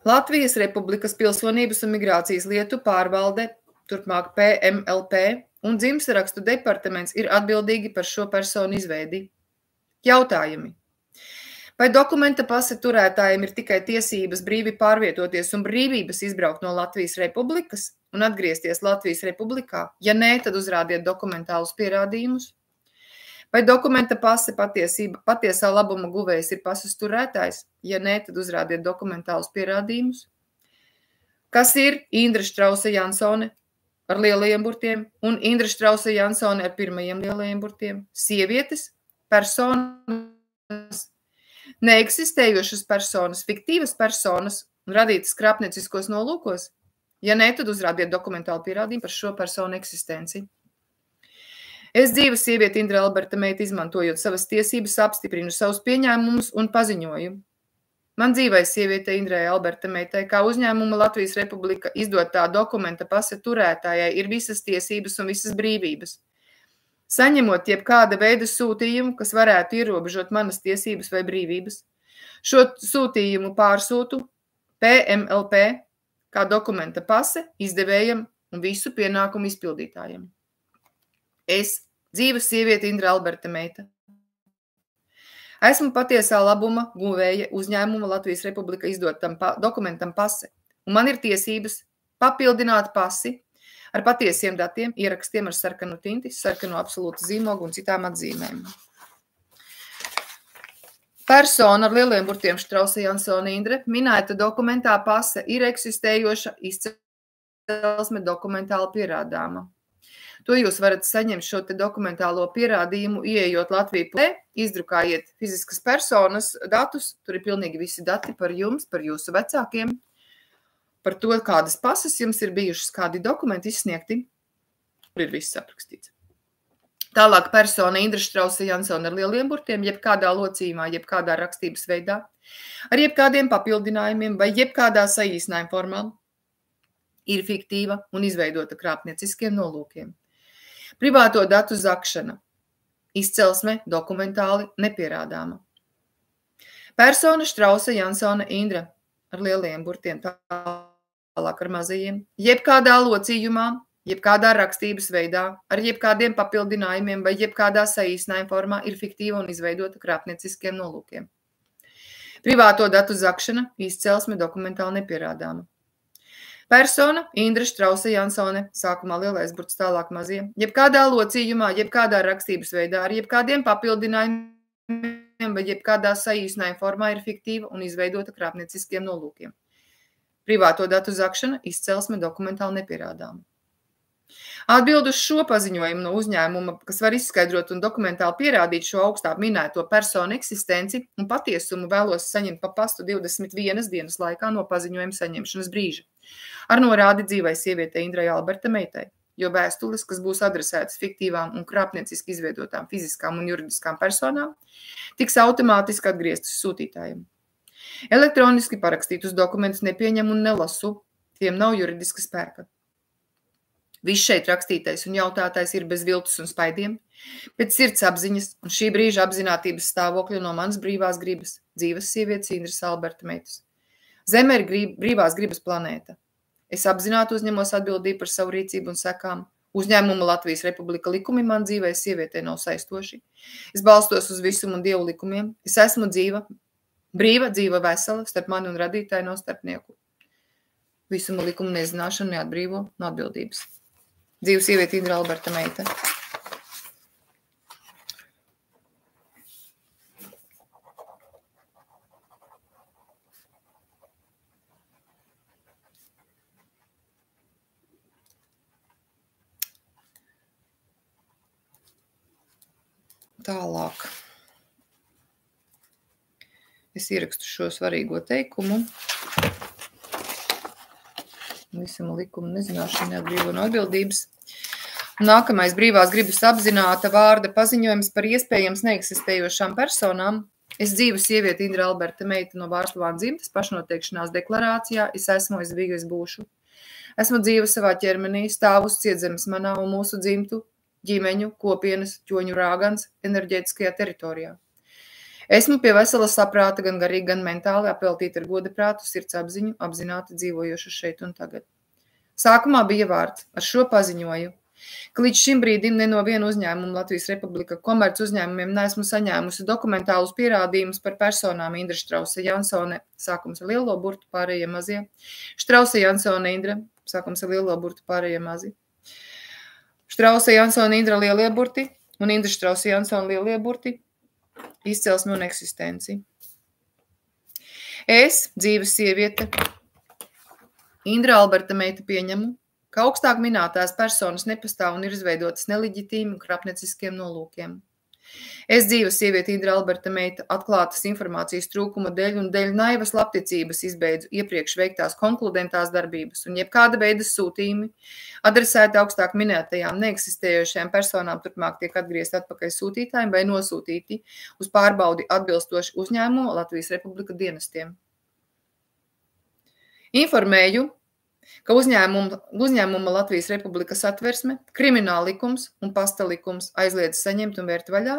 Latvijas Republikas pilsonības un migrācijas lietu pārvalde, turpmāk PMLP, un dzimtsarakstu departaments ir atbildīgi par šo personu izveidi. Jautājumi. Vai dokumenta pase turētājiem ir tikai tiesības brīvi pārvietoties un brīvības izbraukt no Latvijas Republikas un atgriezties Latvijas Republikā? Ja nē, tad uzrādiet dokumentālus pierādījumus. Vai dokumenta pase patiesā labuma guvējs ir pases turētājs? Ja nē, tad uzrādiet dokumentālus pierādījumus. Kas ir Indra Štrausa Jansone ar lielajiem burtiem un Indra Štrausa Jansone ar pirmajiem lielajiem burtiem? Sievietes, personas, neeksistējošas personas, fiktīvas personas un radītas krāpnieciskos nolūkos? Ja nē, tad uzrādiet dokumentālu pierādījumu par šo personu eksistenci. Es dzīves sieviete Indra Alberta Meita, izmantojot savas tiesības, apstiprinu savus pieņēmumus un paziņoju. Man dzīvais sieviete Indrai Alberta Meitai, kā uzņēmuma Latvijas Republika izdotā dokumenta pase turētājai, ir visas tiesības un visas brīvības. Saņemot jebkāda veida sūtījumu, kas varētu ierobežot manas tiesības vai brīvības, šo sūtījumu pārsūtu PMLP kā dokumenta pase izdevējam un visu pienākumu izpildītājiem. Es, dzīves sieviete Indra Alberta Meita, esmu patiesā labuma guvēja uzņēmuma Latvijas Republika izdotam dokumentam pase, un man ir tiesības papildināt pasi ar patiesiem datiem, ierakstiem ar sarkanu tinti, sarkanu absolūtu zīmogu un citām atzīmēm. Persona ar lieliem burtiem Štrausa Jansona Indra minēta dokumentā pase ir eksistējoša izcelsme dokumentāli pierādāma. To jūs varat saņemt šo te dokumentālo pierādījumu, ieejot Latviju.lv, izdrukājiet fiziskas personas datus, tur ir pilnīgi visi dati par jums, par jūsu vecākiem, par to, kādas pases jums ir bijušas, kādi dokumenti izsniegti, tur ir viss aprakstīts. Tālāk persona Indra Štrausa Jansona ar lieliem burtiem, jebkādā locījumā, jebkādā rakstības veidā, ar jebkādiem papildinājumiem vai jebkādā saīsinājuma formā, ir fiktīva un izveidota krāpnieciskiem nolūkiem. Privāto datu zakšana, izcelsme dokumentāli nepierādāma. Persona Štrausa Jansone Indra ar lielajiem burtiem, tālāk ar mazajiem, jebkādā locījumā, jebkādā rakstības veidā, ar jebkādiem papildinājumiem vai jebkādā saīsinājuma formā ir fiktīva un izveidota krāpnieciskiem nolūkiem. Privāto datu zakšana, izcelsme dokumentāli nepierādāma. Persona Indra Štrausa Jansone, sākumā lielais burts, tālāk mazie, jebkādā locījumā, jebkādā rakstības veidā, ar jebkādiem papildinājumiem vai jebkādā saīsinājuma formā ir fiktīva un izveidota krāpnieciskiem nolūkiem. Privāto datu zakšana, izcelsme dokumentāli nepierādāma. Atbild uz šo paziņojumu no uzņēmuma, kas var izskaidrot un dokumentāli pierādīt šo augstāk minēto personu eksistenci un patiesumu, vēlos saņemt pa pastu 21 dienas laikā no paziņojuma saņemšanas brīža. Ar norādi dzīvai sievietei Indrai Alberta meitai, jo vēstules, kas būs adresētas fiktīvām un krāpnieciski izveidotām fiziskām un juridiskām personām, tiks automātiski atgrieztas sūtītājiem. Elektroniski parakstītus dokumentus nepieņem un nelasu, tiem nav juridiska spēka. Viss šeit rakstītais un jautātais ir bez viltus un spaidiem, pēc sirds apziņas un šī brīža apzinātības stāvokļa no manas brīvās gribas, dzīves sievietes Indras Alberta meitas. Zeme ir brīvās gribas planēta. Es apzināti uzņemos atbildību par savu rīcību un sekām. Uzņēmuma Latvijas Republika likumi man dzīvē sievietei nav saistoši. Es balstos uz visumu un dievu likumiem. Es esmu brīva, dzīva, vesela, starp mani un radītāju no starpnieku. Visuma likuma nezināšana neatbrīvo no atbildības. Dzīva sieviete Indra Alberta meita. Tālāk. Es ierakstu šo svarīgo teikumu. Visuma likuma nezināšana neatbrīvo no atbildības. Nākamais brīvās gribas apzināta vārda paziņojums par iespējams neeksistējošām personām. Es dzīvu sievieti Indra Alberta meita no Vāršlavāna dzimtes pašnoteikšanās deklarācijā. Es esmu, es biju, es būšu. Esmu dzīva savā ķermenī, stāvu uz cietzemes manā un mūsu dzimtu, ģimeņu, kopienas, ķoņu rāgans enerģētiskajā teritorijā. Esmu pie vesela saprāta, gan garīgi, gan mentāli apveltīta ar goda prātu, sirds apziņu, apzināti dzīvojošu šeit un tagad. Sākumā bija vārds, ar šo paziņoju, ka līdz šim brīdim ne no viena uzņēmuma Latvijas Republika komerc uzņēmumiem neesmu saņēmusi dokumentālus pierādījumus par personām Indra Štrausa Jansone, sākums ar lielo burtu, pārējie mazie, Štrausa Jansone Indra, sākums ar lielo burtu, pārējie mazi, Štrausa Jansone Indra lielie burti un Indra Štrausa Jansone lielie burti, izcelsme un eksistenci. Es, dzīves sieviete, Indra Alberta meita pieņemu, ka augstāk minētās personas nepastāv un ir izveidotas neleģitīmi un krāpnieciskiem nolūkiem. Es, dzīves sieviete Indra Alberta meita, atklātas informācijas trūkuma dēļ un dēļ naivas labticības izbeidzu iepriekš veiktās konkludentās darbības un jebkāda veida sūtījumi adresēti augstāk minētajām neeksistējošajām personām turpmāk tiek atgriezt atpakaļ sūtītājiem vai nosūtīti uz pārbaudi atbilstoši uzņēmumu Latvijas Republika dienestiem. Informēju, ka uzņēmuma Latvijas Republikas satversme, krimināla likums un pasta likums aizliedz saņemt un vērt vaļā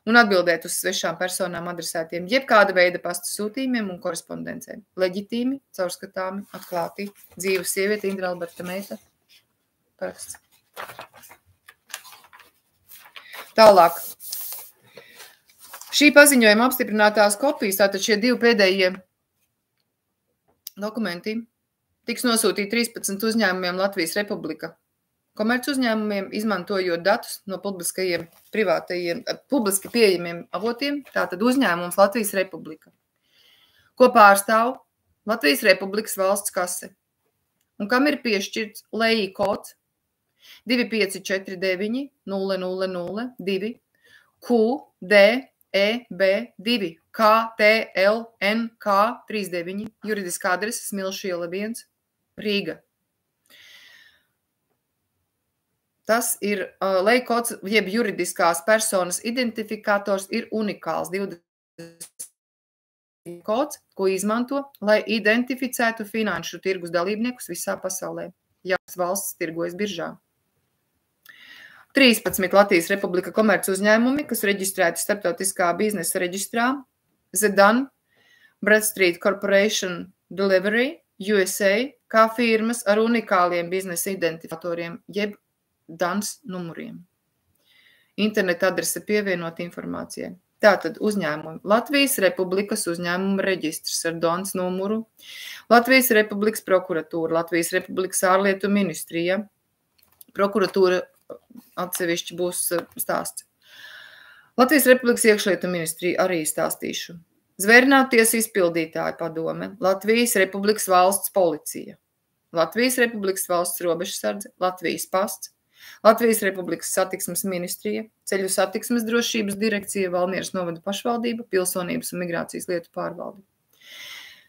un atbildēt uz svešām personām adresētiem jebkāda veida pasta sūtījumiem un korespondencēm. Leģitīmi, caurskatāmi, atklāti. Dzīves sieviete Indra Alberta meita. Paraksts. Tālāk. Šī paziņojuma apstiprinātās kopijas, tātad šie divi pēdējie dokumenti, tiks nosūtīti 13 uzņēmumiem Latvijas Republika. Komerc uzņēmumiem, izmantojot datus no publiski pieejamiem avotiem, tātad uzņēmums Latvijas Republika, ko pārstāv Latvijas Republikas valsts kase, un kam ir piešķirts LEI kods 2549 000 QDEB2 KTLNK 39, juridiskā adrese Smilšu iela 1, Rīga. Tas ir LEI kods, jeb juridiskās personas identifikators ir unikāls 20 kods, ko izmanto, lai identificētu finanšu tirgus dalībniekus visā pasaulē, ja valsts tirgojas biržā. 13 Latvijas Republika komerc uzņēmumi, kas reģistrēti starptautiskā biznesa reģistrā, ZEDAN, Bradstreet Corporation Delivery, USA, kā firmas ar unikāliem biznesa identifikatoriem, jeb DUNS numuriem. Interneta adrese pievienot informācijai. Tātad uzņēmumi. Latvijas Republikas uzņēmuma reģistrs ar DUNS numuru, Latvijas Republikas prokuratūra, Latvijas Republikas ārlietu ministrija, prokuratūra atsevišķi būs stāsts. Latvijas Republikas iekšlietu ministrija arī stāstīšu. Zvērināties izpildītāja padome, Latvijas Republikas valsts policija, Latvijas Republikas valsts robežsardze, Latvijas pasts, Latvijas Republikas satiksmes ministrija, Ceļu satiksmes drošības direkcija, Valmieras novada pašvaldība, Pilsonības un migrācijas lietu pārvalde.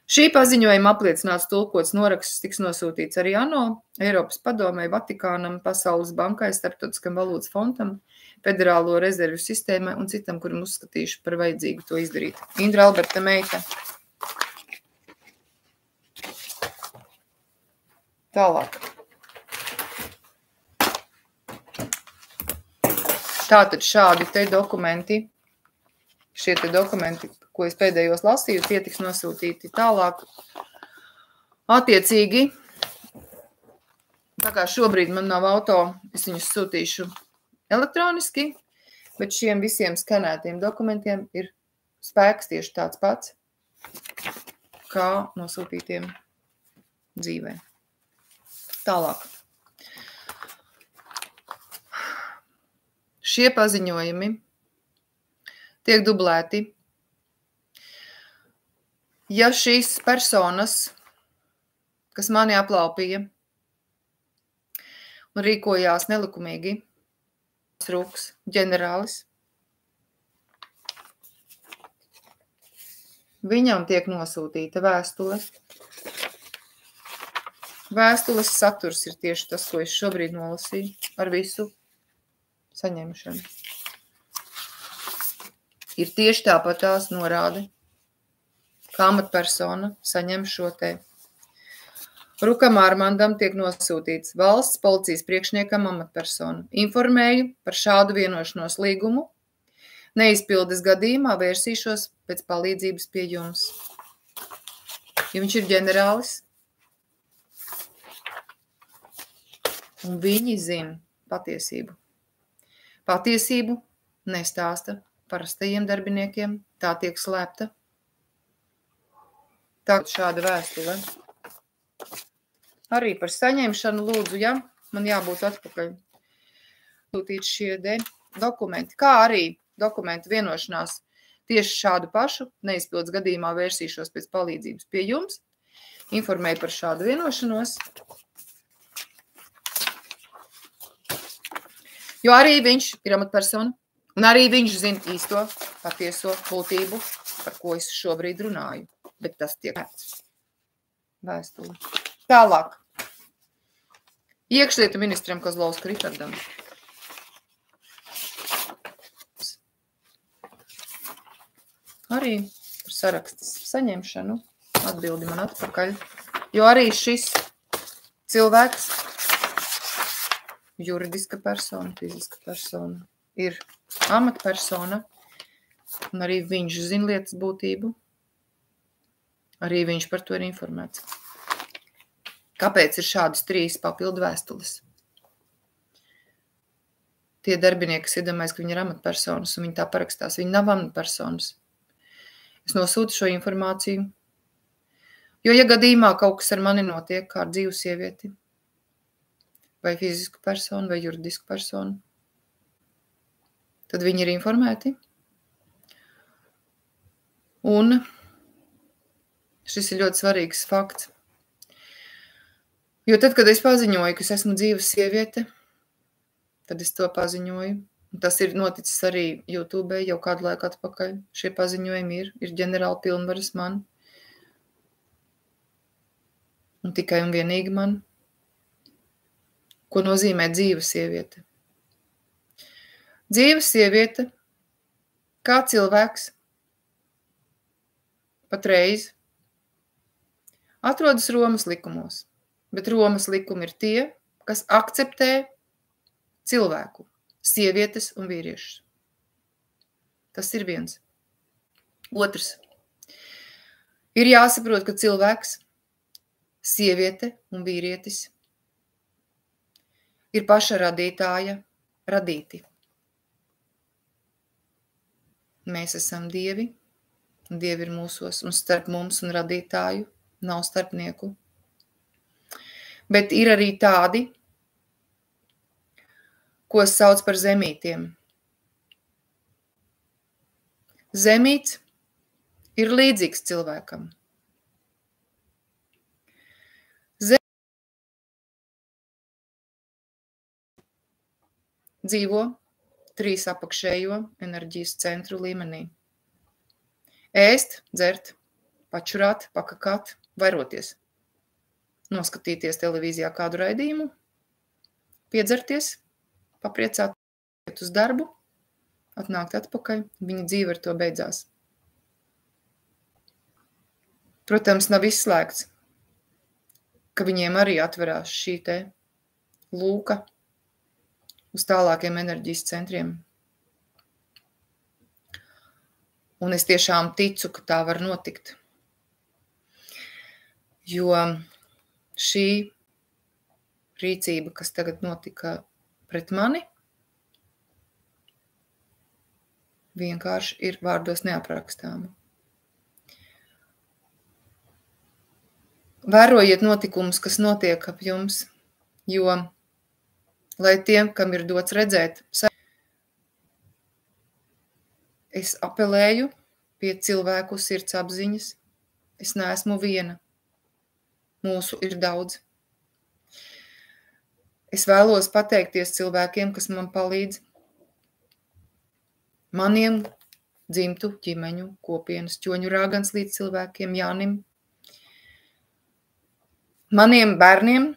Šī paziņojuma apliecināts tulkots noraksts tiks nosūtīts arī ANO, Eiropas padomei, Vatikānam, Pasaules bankai, Starptautiskam valūtas fondam, Federālo rezervju sistēmai un citam, kuram uzskatīšu par vajadzīgu to izdarīt. Indra Alberta meita. Tālāk. Tātad šādi te dokumenti, ko es pēdējos lasīju, tie tiks nosūtīti tālāk. Attiecīgi, tā kā šobrīd man nav auto, es viņus sūtīšu elektroniski, bet šiem visiem skanētiem dokumentiem ir spēks tieši tāds pats, kā nosūtītiem dzīvē. Tālāk. Šie paziņojumi tiek dublēti. Ja šīs personas, kas mani aplaupīja un rīkojās nelikumīgi, Rūks, ģenerālis, viņam tiek nosūtīta vēstule. Vēstules saturs ir tieši tas, ko es šobrīd nolasīju, ar visu saņemšanu. Ir tieši tāpat tās norāde, kā amatpersona saņem šo te. Rukam Armandam tiek nosūtīts valsts policijas priekšniekam amatpersonu. Informēju par šādu vienošanos līgumu. Neizpildes gadījumā vērsīšos pēc palīdzības pie jums. Ja viņš ir ģenerālis, un viņi zina patiesību. Patiesību nestāsta parastajiem darbiniekiem, tā tiek slēpta. Tā šāda vēstule. Arī par saņemšanu lūdzu, ja man jābūt atpakaļ. Sūtīt šie dokumenti, kā arī dokumentu vienošanās tieši šādu pašu, neizpildes gadījumā vērsīšos pēc palīdzības pie jums. Informēju par šādu vienošanos. Jo arī viņš ir amatpersona, un arī viņš zina īsto patieso būtību, par ko es šobrīd runāju. Bet tas tiek vēstule. Tālāk. Iekšlietu ministram Kozlovska Richardam. Arī par sarakstas saņemšanu atbildi man atpakaļ. Jo arī šis cilvēks, juridiska persona, fiziska persona, ir amatpersona, un arī viņš zina lietas būtību. Arī viņš par to ir informēts. Kāpēc ir šādas 3 papildu vēstules? Tie darbinieki, kas iedomājas, ka viņi ir amatpersonas, un viņi tā parakstās, viņi nav amatpersonas. Es nosūtu šo informāciju, jo, ja gadījumā kaut kas ar mani notiek, kā ar dzīvu sievieti, vai fizisku personu, vai juridisku personu, tad viņi ir informēti. Un šis ir ļoti svarīgs fakts. Jo tad, kad es paziņoju, ka es esmu dzīva sieviete, tad es to paziņoju. Tas ir noticis arī YouTube jau kādu laiku atpakaļ. Šie paziņojumi ir ģenerāli pilnvaras man. Un tikai un vienīgi man. Ko nozīmē dzīva sieviete? Dzīva sieviete, kā cilvēks, patreiz, atrodas Romas likumos. Bet Romas likumi ir tie, kas akceptē cilvēku, sievietes un vīriešus. Tas ir viens. Otrs. Ir jāsaprot, ka cilvēks, sieviete un vīrietis ir paša radītāja radīti. Mēs esam dievi, un dievi ir mūsos, un starp mums un radītāju nav starpnieku. Bet ir arī tādi, ko sauc par zemītiem. Zemīts ir līdzīgs cilvēkam. Dzīvo 3 apakšējo enerģijas centru līmenī. Ēst, dzert, pačurāt, pakakāt, vairoties. Noskatīties televīzijā kādu raidījumu, piedzerties, papriecāt, iet uz darbu, atnākt atpakaļ, viņa dzīve ar to beidzās. Protams, nav izslēgts, ka viņiem arī atverās šī te lūka uz tālākiem enerģijas centriem. Un es tiešām ticu, ka tā var notikt. Jo šī rīcība, kas tagad notika pret mani, vienkārši ir vārdos neaprakstāma. Vērojiet notikumus, kas notiek ap jums, jo, lai tiem, kam ir dots redzēt, es apelēju pie cilvēku sirdsapziņas. Es neesmu viena. Mūsu ir daudz. Es vēlos pateikties cilvēkiem, kas man palīdz. Maniem dzimtu ģimeņu kopienas ķoņu rāgans līdz cilvēkiem Jānim. Maniem bērniem.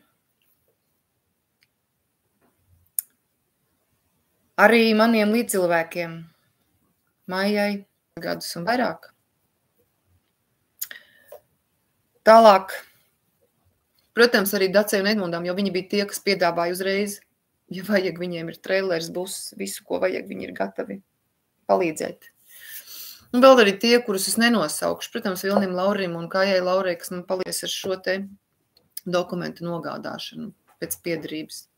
Arī maniem līdzcilvēkiem. Maijai gadus un vairāk. Tālāk, protams, arī Dacei un Edmundam, jo viņi bija tie, kas piedāvāja uzreiz, ja vajag, viņiem ir trailers, būs visu, ko vajag, viņi ir gatavi palīdzēt. Un vēl arī tie, kurus es nenosaukšu, protams, Vilnim Laurim un Kājai Laurai, kas man palīdz ar šo te dokumentu nogādāšanu pēc piederības.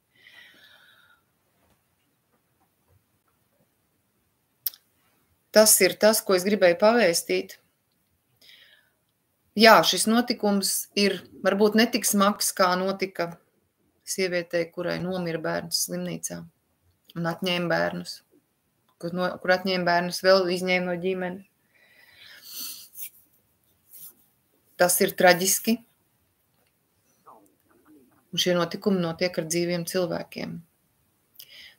Tas ir tas, ko es gribēju pavēstīt. Jā, šis notikums ir varbūt netik smags, kā notika sievietei, kurai nomira bērns slimnīcā un atņēma bērnus, kur atņēma bērnus, vēl izņēma no ģimenes. Tas ir traģiski. Un šie notikumi notiek ar dzīviem cilvēkiem.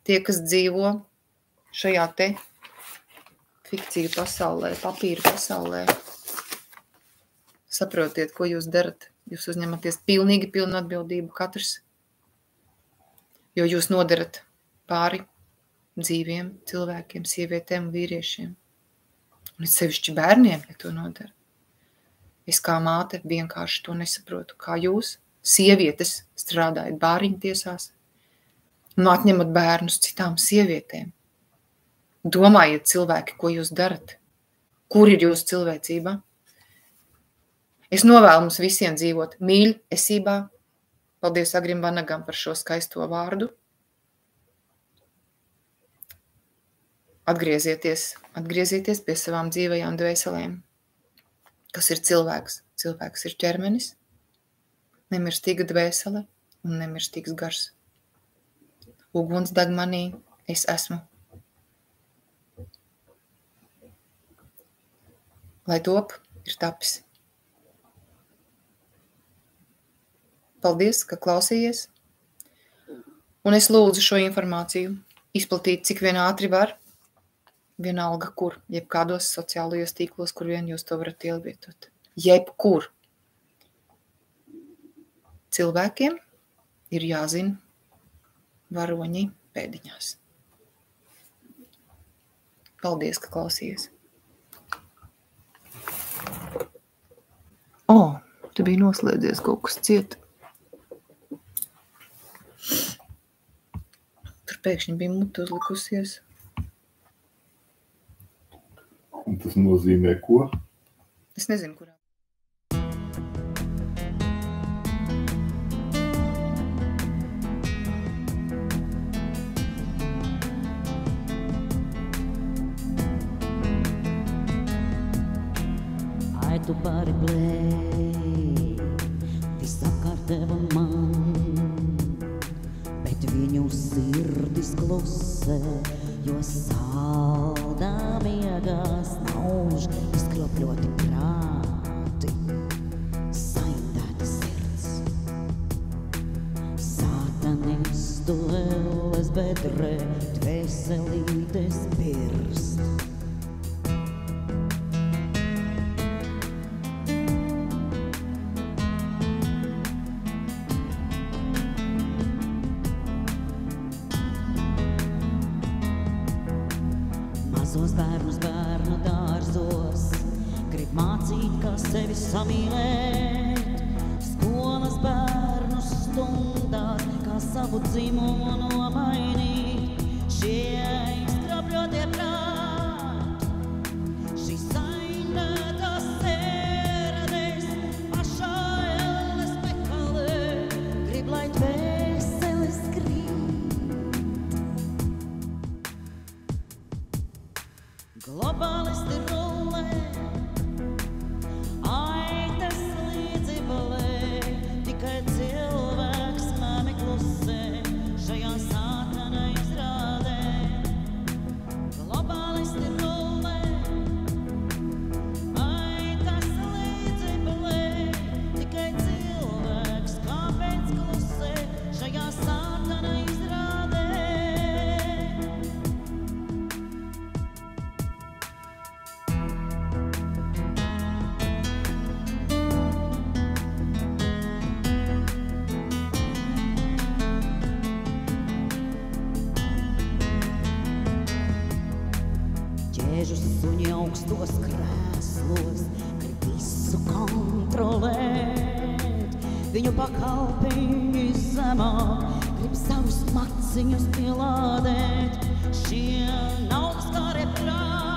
Tie, kas dzīvo šajā te fikciju pasaulē, papīra pasaulē. Saprotiet, ko jūs darat. Jūs uzņematies pilnu atbildību katrs, jo jūs nodarat pāri dzīviem cilvēkiem, sievietēm un vīriešiem. Un es sevišķi bērniem, ja to nodara. Es kā māte vienkārši to nesaprotu, kā jūs, sievietes, strādājat bāriņtiesās un atņemat bērnus citām sievietēm. Domājiet, cilvēki, ko jūs darat? Kur ir jūsu cilvēcība? Es novēlu mums visiem dzīvot mīļesībā. Paldies Agrim Vanagam par šo skaisto vārdu. Atgriezieties pie savām dzīvajām dvēselēm. Kas ir cilvēks? Cilvēks ir ķermenis, nemirstīga dvēsele un nemirstīgs gars. Uguns deg manī, es esmu. Lai top, ir tapis. Paldies, ka klausījies. Un es lūdzu šo informāciju izplatīt, cik vien ātri var. Vienalga kur, jebkādos sociālajos tīklos, kur vien jūs to varat ielvietot. Jebkur. Cilvēkiem ir jāzina varoņi pēdiņās. Paldies, ka klausījies. Tu biji noslēdzies kaut kas ciet. Tur pēkšņi bija muta uzlikusies. Un tas nozīmē ko? Es nezinu, kurā. vari blēj, visapkārt deva man, bet viņu sirdis klusē, jo saldā miegās nauž izkropļoti prāti, saindēti sirds. Sātanistu elles bedrē, dvēselītes pirst. Mazos bērnus bērnu dārzos grib mācīt, kā sevi samīlēt. Skolas bērnu stundās, kā savu dzimumu nomainīt. Šie izkropļotie prāti, šīs saindētās sērades, pašā elles pekalē, grib, lai dvēseles krīt. Globālisti rullē, aitas līdzi balē, tikai cilvēks mami klusē šajā sātana izrādē. Globālisti rullē, aitas līdzi balē, tikai cilvēks kāpēc klusē šajā sātana izrādē. Ķēžu suņi augstos krēslos grib visu kontrolēt. Viņu pakalpiņi zemāk grib savus maciņus pielādēt. Šie naudas kārie prāti